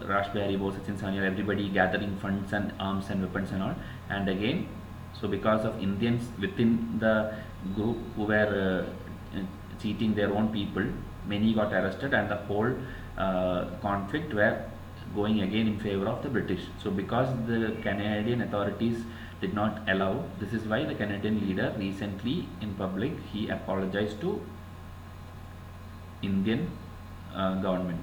Rash Bihari Bose, Sachin Sanyal, everybody gathering funds and arms and weapons and all. And again, so because of Indians within the group who were cheating their own people, many got arrested, and the whole conflict were going again in favor of the British. So because the Canadian authorities did not allow, this is why the Canadian leader recently in public, he apologized to Indian government.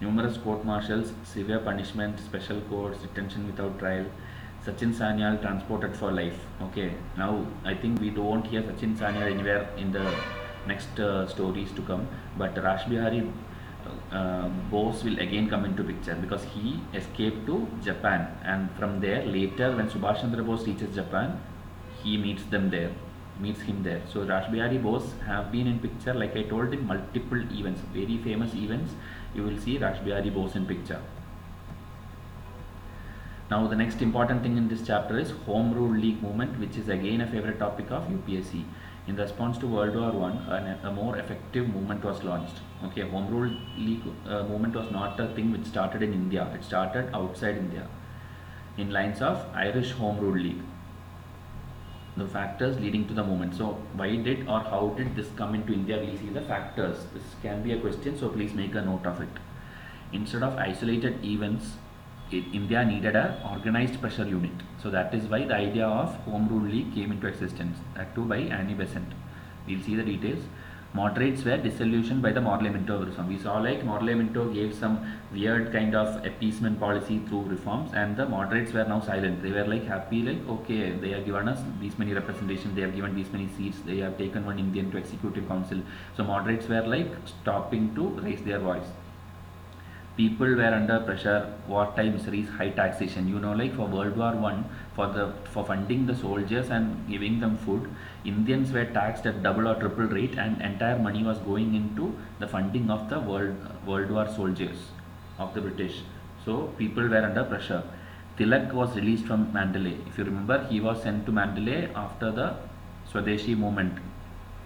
Numerous court martials, severe punishment, special courts, detention without trial. Sachin Sanyal transported for life. Okay, now I think we don't hear Sachin Sanyal anywhere in the next stories to come, but Rash Bihari Bose will again come into picture because he escaped to Japan, and from there later when Subhash Chandra Bose reaches Japan, he meets him there. So Rash Bihari Bose have been in picture, like I told, in multiple events, very famous events. You will see Rash Bihari Bose in picture. Now the next important thing in this chapter is Home Rule League movement, which is again a favorite topic of UPSC. In response to World War I, a more effective movement was launched. Okay, Home Rule League movement was not a thing which started in India. It started outside India in lines of Irish Home Rule League. The factors leading to the movement. So why did or how did this come into India? We see the factors. This can be a question, so please make a note of it. Instead of isolated events, India needed an organized pressure unit. So that is why the idea of Home Rule League came into existence. That too by Annie Besant. We'll see the details. Moderates were disillusioned by the Morlemento reform. We saw like Morlemento gave some weird kind of appeasement policy through reforms, and the moderates were now silent. They were like happy, like okay, they have given us these many representation, they have given these many seats, they have taken one Indian to executive council. So moderates were like stopping to raise their voice. People were under pressure, wartime miseries, high taxation. Like for World War One, for funding the soldiers and giving them food, Indians were taxed at double or triple rate, and entire money was going into the funding of the World War soldiers of the British. So people were under pressure. Tilak was released from Mandalay. If you remember, he was sent to Mandalay after the Swadeshi movement.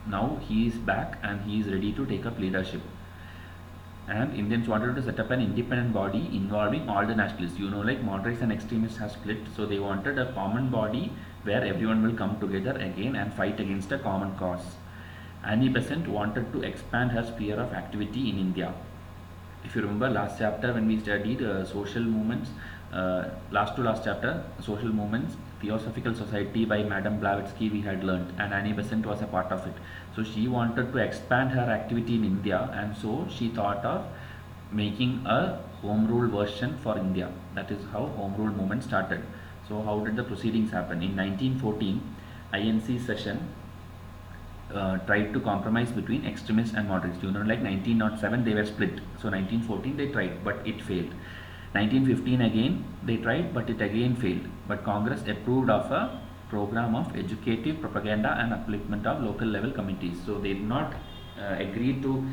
Now he is back and he is ready to take up leadership. And Indians wanted to set up an independent body involving all the nationalists. Like moderates and extremists have split, so they wanted a common body where everyone will come together again and fight against a common cause. Annie Besant wanted to expand her sphere of activity in India. If you remember last chapter when we studied social movements, last chapter, social movements, Theosophical Society by Madame Blavatsky we had learnt, and Annie Besant was a part of it. So she wanted to expand her activity in India, and so she thought of making a home rule version for India. That is how home rule movement started. So how did the proceedings happen? In 1914, INC session tried to compromise between extremists and moderates. Like 1907 they were split. So 1914 they tried, but it failed. 1915 again they tried, but it again failed. But Congress approved of a program of educative propaganda and upliftment of local level committees. So they did not agree to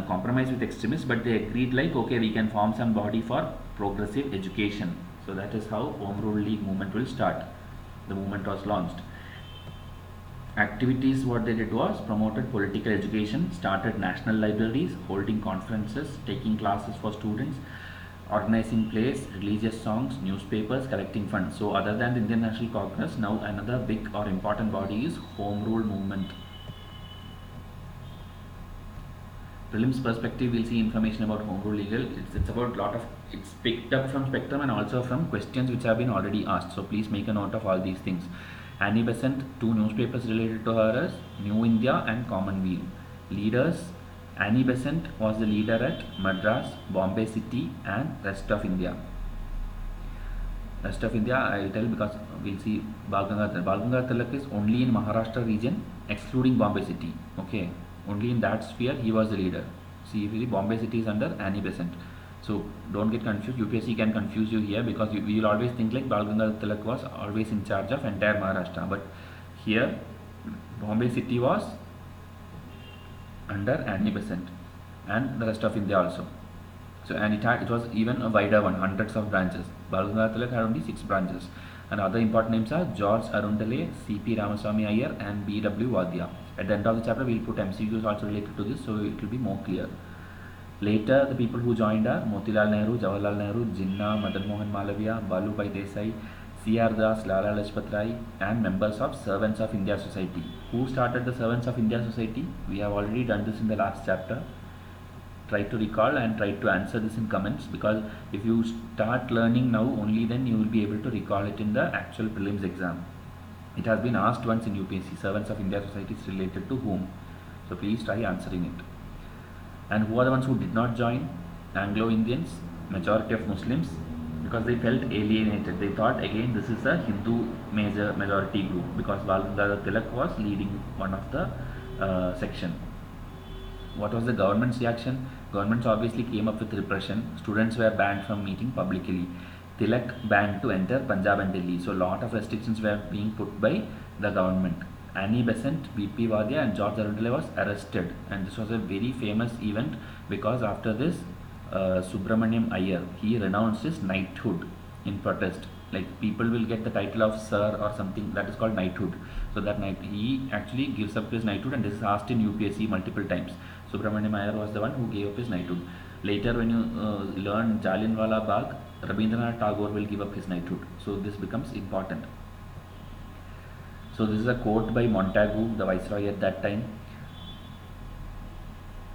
compromise with extremists, but they agreed like okay, we can form some body for progressive education. So that is how Home Rule League movement will start. The movement was launched. Activities what they did was promoted political education, started national libraries, holding conferences, taking classes for students, organizing plays, religious songs, newspapers, collecting funds. So other than the Indian National Congress, now another big or important body is Home Rule Movement. Prelims perspective, we'll see information about Home Rule Legal. It's about lot of, it's picked up from Spectrum and also from questions which have been already asked. So please make a note of all these things. Annie Besant, two newspapers related to her as New India and Commonweal. Leaders, Annie Besant was the leader at Madras, Bombay City and rest of India. Rest of India I will tell because we'll see Bal Gangadhar. Bal Gangadhar Tilak is only in Maharashtra region excluding Bombay City. Okay, only in that sphere he was the leader. See, if you see Bombay City is under Annie Besant. So don't get confused. UPSC can confuse you here because we will always think like Bal Gangadhar Tilak was always in charge of entire Maharashtra. But here Bombay City was under Annie Besant and the rest of India also. So and it was even a wider one, hundreds of branches. Bal Gangadhar Tilak had only 6 branches. And other important names are George Arundale, C.P. Ramaswamy Iyer and B.W. Vadya. At the end of the chapter we will put MCQs also related to this, so it will be more clear. Later the people who joined are Motilal Nehru, Jawaharlal Nehru, Jinnah, Madan Mohan Malaviya, Balubhai Desai, C.R. Das, Lala Lajpat Rai and members of Servants of India Society. Who started the Servants of India Society? We have already done this in the last chapter. Try to recall and try to answer this in comments, because if you start learning now, only then you will be able to recall it in the actual prelims exam. It has been asked once in UPSC, Servants of India Society is related to whom? So please try answering it. And who are the ones who did not join? Anglo-Indians, majority of Muslims, because they felt alienated. They thought again this is a Hindu majority group, because Bal Gangadhar Tilak was leading one of the section. What was the government's reaction? Governments obviously came up with repression. Students were banned from meeting publicly. Tilak banned to enter Punjab and Delhi. So lot of restrictions were being put by the government. Annie Besant, B.P. Vadya and George Arundale was arrested, and this was a very famous event because after this Subramaniam Iyer, he renounced his knighthood in protest. Like people will get the title of sir or something, that is called knighthood. So that night he actually gives up his knighthood, and this is asked in UPSC multiple times. Subramaniam Iyer was the one who gave up his knighthood. Later when you learn Jallianwala Bagh, Rabindranath Tagore will give up his knighthood. So this becomes important. So this is a quote by Montagu, the viceroy at that time.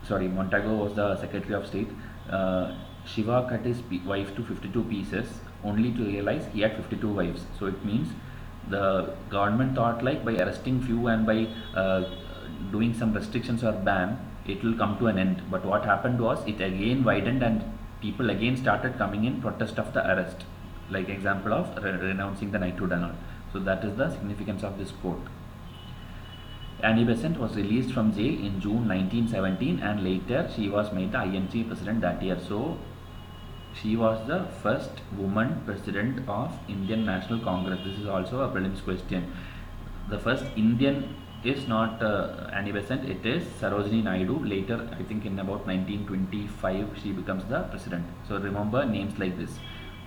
Sorry, Montagu was the Secretary of State. Shiva cut his wife to 52 pieces only to realize he had 52 wives. So it means the government thought like by arresting few and by doing some restrictions or ban, it will come to an end. But what happened was it again widened and people again started coming in protest of the arrest, like example of renouncing the knighthood and all. So that is the significance of this quote. Annie Besant was released from jail in June 1917 and later she was made the INC president that year. So she was the first woman president of Indian National Congress. This is also a prelims question. The first Indian is not Annie Besant, it is Sarojini Naidu. Later, I think in about 1925, she becomes the president. So remember names like this.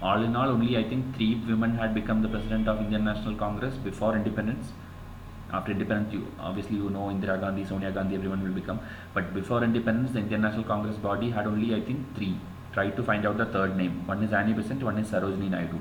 All in all, only I think 3 women had become the president of Indian National Congress before independence. After independence, obviously you know Indira Gandhi, Sonia Gandhi, everyone will become. But before independence, the Indian National Congress body had only I think 3. Try to find out the third name. One is Annie Besant, one is Sarojini Naidu.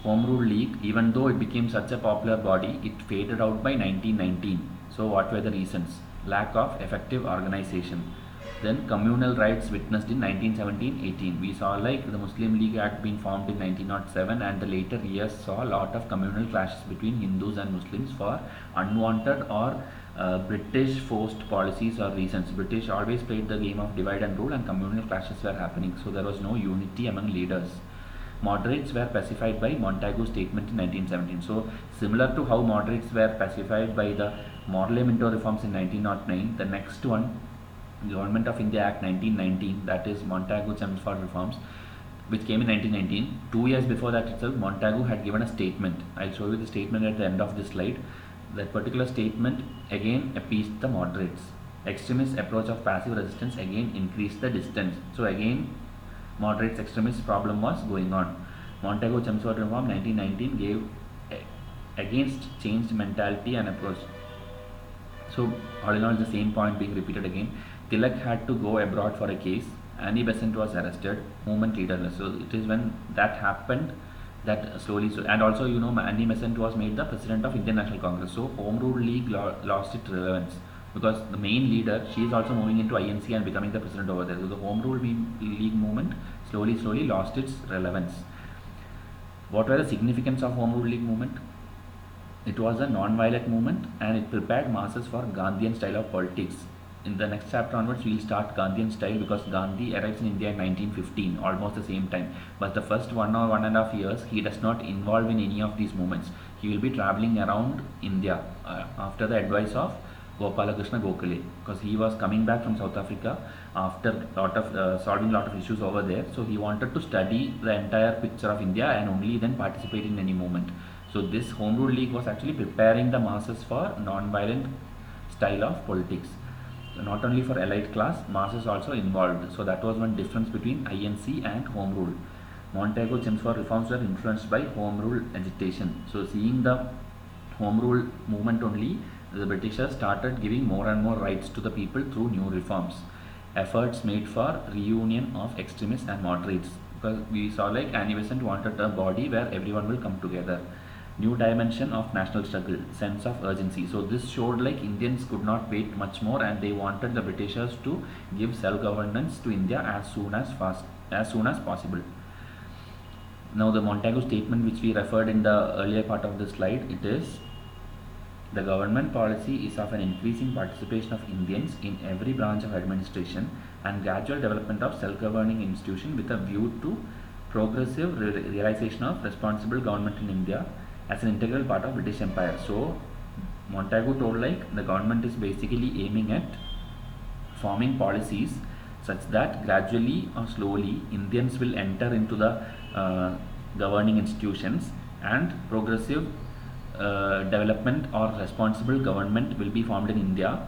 Home Rule League, even though it became such a popular body, it faded out by 1919. So what were the reasons? Lack of effective organization. Then communal rights witnessed in 1917-18. We saw like the Muslim League Act being formed in 1907 and the later years saw a lot of communal clashes between Hindus and Muslims for unwanted or British forced policies or reasons. British always played the game of divide and rule and communal clashes were happening. So there was no unity among leaders. Moderates were pacified by Montagu's statement in 1917. So similar to how moderates were pacified by the Morley-Minto reforms in 1909, the next one, Government of India Act 1919, that is Montagu-Chelmsford reforms, which came in 1919. 2 years before that itself, Montagu had given a statement. I'll show you the statement at the end of this slide. That particular statement again appeased the moderates. Extremist approach of passive resistance again increased the distance. So again, moderates extremist problem was going on. Montagu-Chelmsford reform 1919 gave against changed mentality and approach. So all in all, the same point being repeated again. Tilak had to go abroad for a case. Annie Besant was arrested. Movement leaderless. So it is when that happened that slowly. And also you know Annie Besant was made the president of Indian National Congress. So Home Rule League lost its relevance because the main leader, she is also moving into INC and becoming the president over there. So the Home Rule League movement slowly lost its relevance. What were the significance of Home Rule League movement? It was a non-violent movement and it prepared masses for Gandhian style of politics. In the next chapter onwards, we will start Gandhian style because Gandhi arrives in India in 1915, almost the same time. But the first 1 or 1.5 years, he does not involve in any of these movements. He will be traveling around India after the advice of Gopalakrishna Gokhale, because he was coming back from South Africa after solving a lot of issues over there. So he wanted to study the entire picture of India and only then participate in any movement. So this Home Rule League was actually preparing the masses for non-violent style of politics. So not only for elite class, masses also involved. So that was one difference between INC and Home Rule. Montagu-Chelmsford reforms were influenced by Home Rule agitation. So seeing the Home Rule movement only, the Britishers started giving more and more rights to the people through new reforms. Efforts made for reunion of extremists and moderates, because we saw like Annie Besant wanted a body where everyone will come together. New dimension of national struggle, sense of urgency. So this showed like Indians could not wait much more and they wanted the Britishers to give self-governance to India as soon as possible. Now the Montagu statement which we referred in the earlier part of the slide, it is the government policy is of an increasing participation of Indians in every branch of administration and gradual development of self-governing institution with a view to progressive realization of responsible government in India as an integral part of British Empire. So Montagu told like the government is basically aiming at forming policies such that gradually or slowly Indians will enter into the governing institutions and progressive development or responsible government will be formed in India,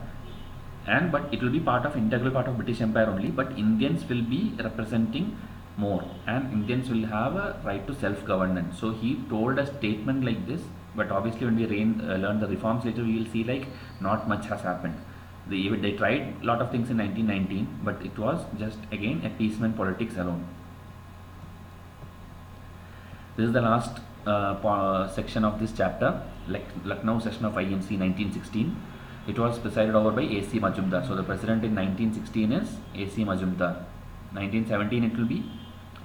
but it will be integral part of British Empire only, but Indians will be representing more and Indians will have a right to self-governance. So he told a statement like this, but obviously when we learn the reforms later, we will see like not much has happened. They tried a lot of things in 1919, but it was just again appeasement politics alone. This is the last section of this chapter, Lucknow session of INC 1916. It was presided over by A.C. Majumdar. So the president in 1916 is A.C. Majumdar. 1917 it will be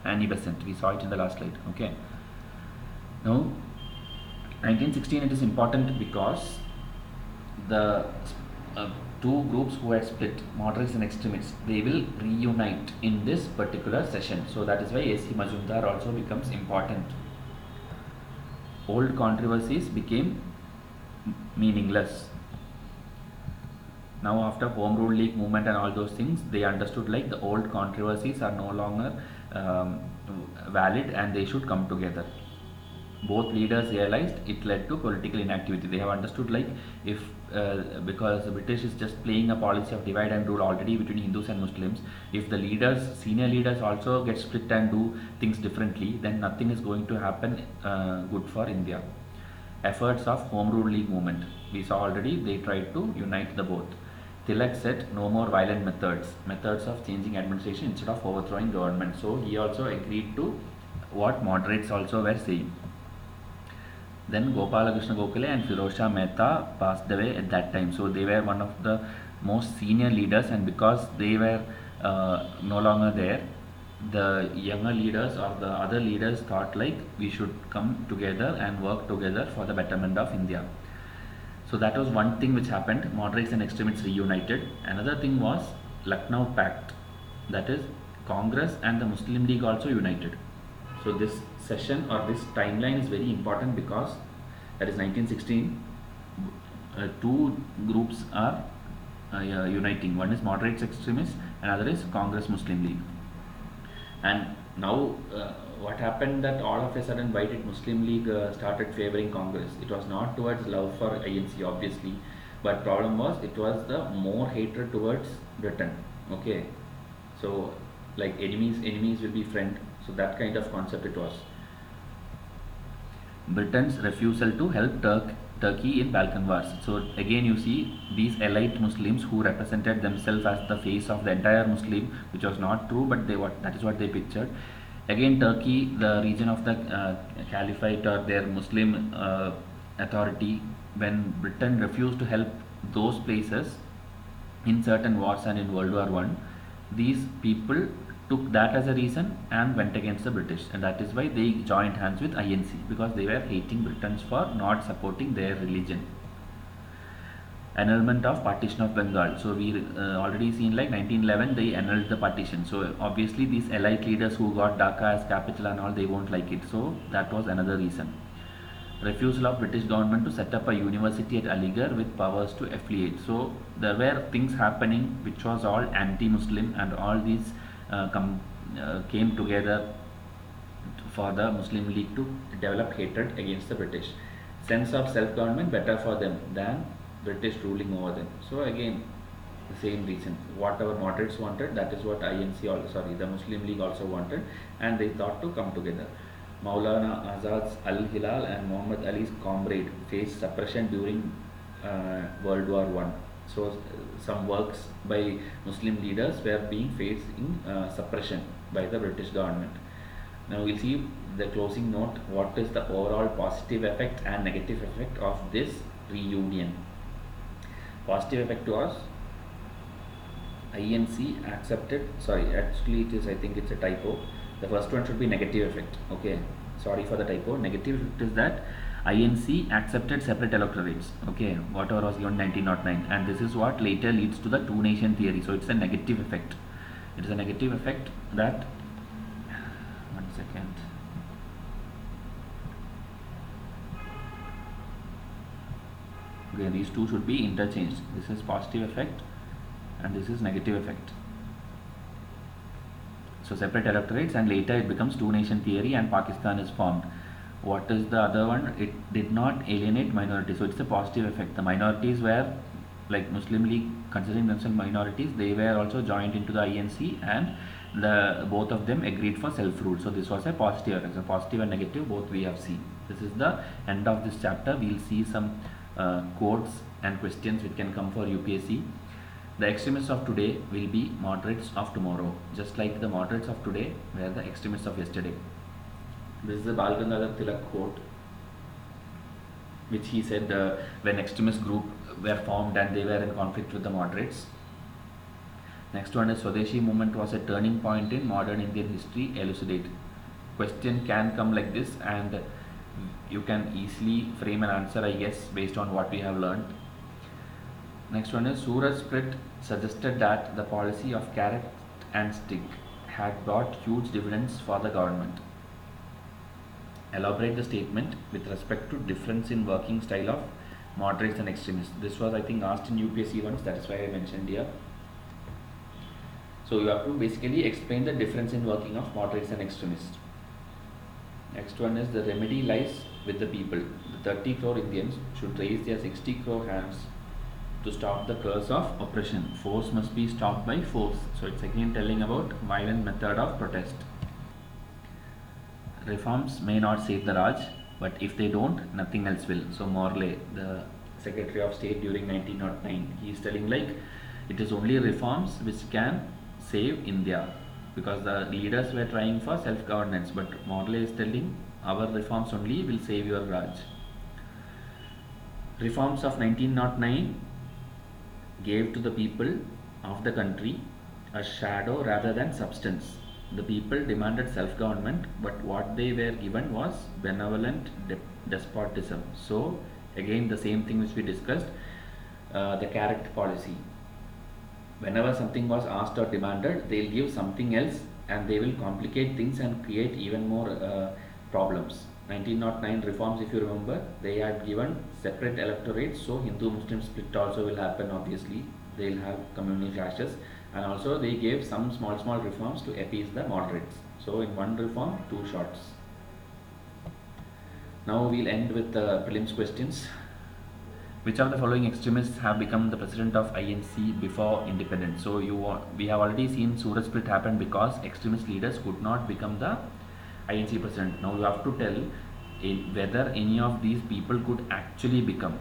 Annie Besant. We saw it in the last slide. Okay. Now 1916 it is important because the uh, two groups who had split, moderates and extremists, they will reunite in this particular session. So that is why A.C. Majumdar also becomes important. Old controversies became meaningless. Now after Home Rule League movement and all those things, they understood like the old controversies are no longer valid and they should come together. Both leaders realized it led to political inactivity. They have understood like if because the British is just playing a policy of divide and rule already between Hindus and Muslims, if the leaders, senior leaders also get split and do things differently, then nothing is going to happen good for India. Efforts of Home Rule League movement. We saw already they tried to unite the both. Tilak said no more violent methods of changing administration instead of overthrowing government. So he also agreed to what moderates also were saying. Then Gopalakrishna Gokhale and Firoz Shah Mehta passed away at that time. So they were one of the most senior leaders, and because they were no longer there, the younger leaders or the other leaders thought like we should come together and work together for the betterment of India. So that was one thing which happened. Moderates and extremists reunited. Another thing was Lucknow Pact. That is, Congress and the Muslim League also united. So this session or this timeline is very important because that is 1916. Two groups are uniting. One is moderates extremists, another is Congress Muslim League. And now what happened that all of a sudden why did Muslim League started favoring Congress? It was not towards love for INC obviously, but problem was it was the more hatred towards Britain. Okay, so like enemies will be friend, so that kind of concept it was. Britain's refusal to help Turkey in Balkan Wars. So again you see these elite Muslims who represented themselves as the face of the entire Muslim, which was not true, but that is what they pictured. Again Turkey, the region of the Caliphate or their Muslim authority, when Britain refused to help those places in certain wars and in World War I, these people took that as a reason and went against the British, and that is why they joined hands with INC, because they were hating Britons for not supporting their religion. Annulment of partition of Bengal. So we already seen like 1911 they annulled the partition. So obviously these elite leaders who got Dhaka as capital and all, they won't like it. So that was another reason. Refusal of British government to set up a university at Aligarh with powers to affiliate. So there were things happening which was all anti-Muslim, and all these came together for the Muslim League to develop hatred against the British. Sense of self-government better for them than British ruling over them. So again the same reason, whatever moderates wanted, that is what the Muslim League also wanted, and they thought to come together. Maulana Azad's Al-Hilal and Muhammad Ali's comrade faced suppression during World War I. So some works by Muslim leaders were being facing suppression by the British government. Now we'll see the closing note, what is the overall positive effect and negative effect of this reunion. Positive effect was INC accepted, actually it is, I think it's a typo. The first one should be negative effect. Okay, sorry for the typo. Negative effect is that INC accepted separate electorates. Okay, whatever was given 1909, and this is what later leads to the two-nation theory. So it's a negative effect. It is a negative effect that, one second. Okay, these two should be interchanged. This is positive effect and this is negative effect. So separate electorates, and later it becomes two-nation theory and Pakistan is formed. What is the other one? It did not alienate minorities. So it's a positive effect. The minorities were like Muslim League considering themselves minorities. They were also joined into the INC, and both of them agreed for self-rule. So this was a positive effect. So positive and negative both we have seen. This is the end of this chapter. We'll see some quotes and questions which can come for UPSC. The extremists of today will be moderates of tomorrow, just like the moderates of today were the extremists of yesterday. This is the Bal Gangadhar Tilak quote, which he said when extremist group were formed and they were in conflict with the moderates. Next one is Swadeshi movement was a turning point in modern Indian history. Elucidate. Question can come like this, and You can easily frame an answer, I guess, based on what we have learned. Next one is Suraj Sprit suggested that the policy of carrot and stick had brought huge dividends for the government. Elaborate the statement with respect to difference in working style of moderates and extremists. This was, I think, asked in UPSC once, that is why I mentioned here. So you have to basically explain the difference in working of moderates and extremists. Next one is the remedy lies with the people. The 30 crore Indians should raise their 60 crore hands to stop the curse of oppression. Force must be stopped by force. So it's again telling about violent method of protest. Reforms may not save the Raj, but if they don't, nothing else will. So Morley, the Secretary of State during 1909, he is telling like it is only reforms which can save India, because the leaders were trying for self-governance, but Morley is telling our reforms only will save your Raj. Reforms of 1909 gave to the people of the country a shadow rather than substance. The people demanded self-government, but what they were given was benevolent despotism. So again the same thing which we discussed, the carrot policy. Whenever something was asked or demanded, they'll give something else and they will complicate things and create even more problems. 1909 reforms, if you remember, they had given separate electorates, so Hindu-Muslim split also will happen obviously. They'll have communal clashes, and also they gave some small reforms to appease the moderates. So in one reform, two shots. Now we'll end with the prelims questions. Which of the following extremists have become the president of INC before independence? So we have already seen Suraj split happen because extremist leaders could not become the INC president. Now you have to tell whether any of these people could actually become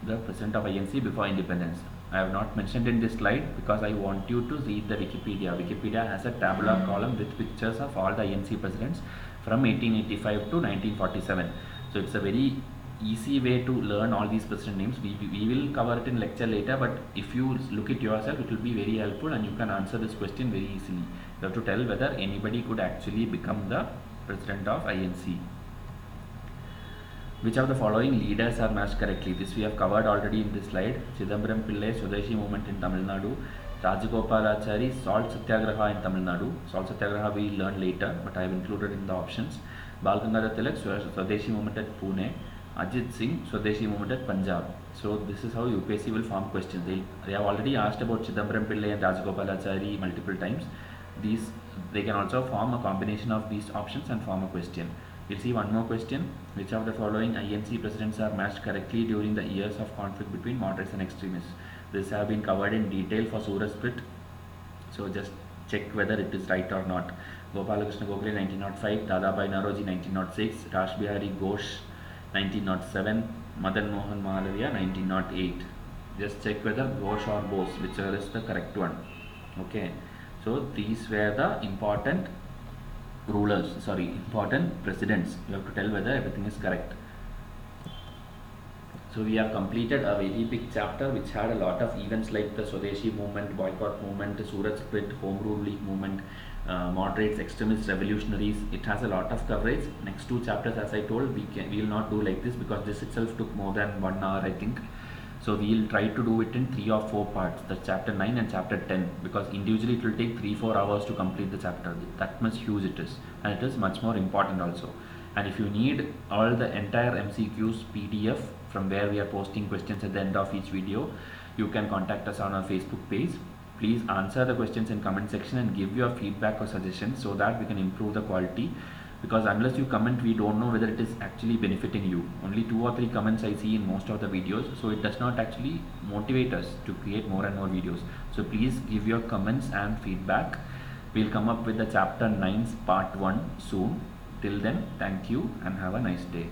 the president of INC before independence. I have not mentioned in this slide because I want you to read the Wikipedia. Wikipedia has a tabular column with pictures of all the INC presidents from 1885 to 1947. So it's a very easy way to learn all these president names. We will cover it in lecture later, but if you look it yourself, it will be very helpful and you can answer this question very easily. You have to tell whether anybody could actually become the president of INC. Which of the following leaders are matched correctly? This we have covered already in this slide. Chidambaram Pillai, Swadeshi movement in Tamil Nadu. Rajagopalachari, salt satyagraha in Tamil Nadu. Salt satyagraha we will learn later, but I have included in the options. Bal Gangadhar Tilak, Swadeshi movement at Pune. Ajit Singh, Swadeshi movement at Punjab. So this is how UPSC will form questions. They have already asked about Chidambaram Pillai and Rajagopalachari multiple times. They can also form a combination of these options and form a question. We'll see one more question. Which of the following INC presidents are matched correctly during the years of conflict between moderates and extremists? This have been covered in detail for Suraj split. So just check whether it is right or not. Gopalakrishna Gokhale 1905, Dadabhai Naoroji 1906, Rash Bihari Ghosh 1907, Madan Mohan Malaviya 1908. Just check whether Ghosh or Bose, whichever is the correct one. Okay. So these were the important important presidents. You have to tell whether everything is correct. So we have completed a very big chapter which had a lot of events like the Swadeshi movement, boycott movement, Suraj split, Home Rule League movement, moderates, extremists, revolutionaries. It has a lot of coverage. Next two chapters, as I told, we will not do like this because this itself took more than 1 hour, I think. So we will try to do it in 3 or 4 parts, the chapter 9 and chapter 10, because individually it will take 3-4 hours to complete the chapter. That much huge it is, and it is much more important also. And if you need all the entire MCQs PDF from where we are posting questions at the end of each video, you can contact us on our Facebook page. Please answer the questions in comment section and give your feedback or suggestions so that we can improve the quality. Because unless you comment, we don't know whether it is actually benefiting you. Only 2 or 3 comments I see in most of the videos, so it does not actually motivate us to create more and more videos. So please give your comments and feedback. We'll come up with the chapter 9's part 1 soon. Till then, thank you and have a nice day.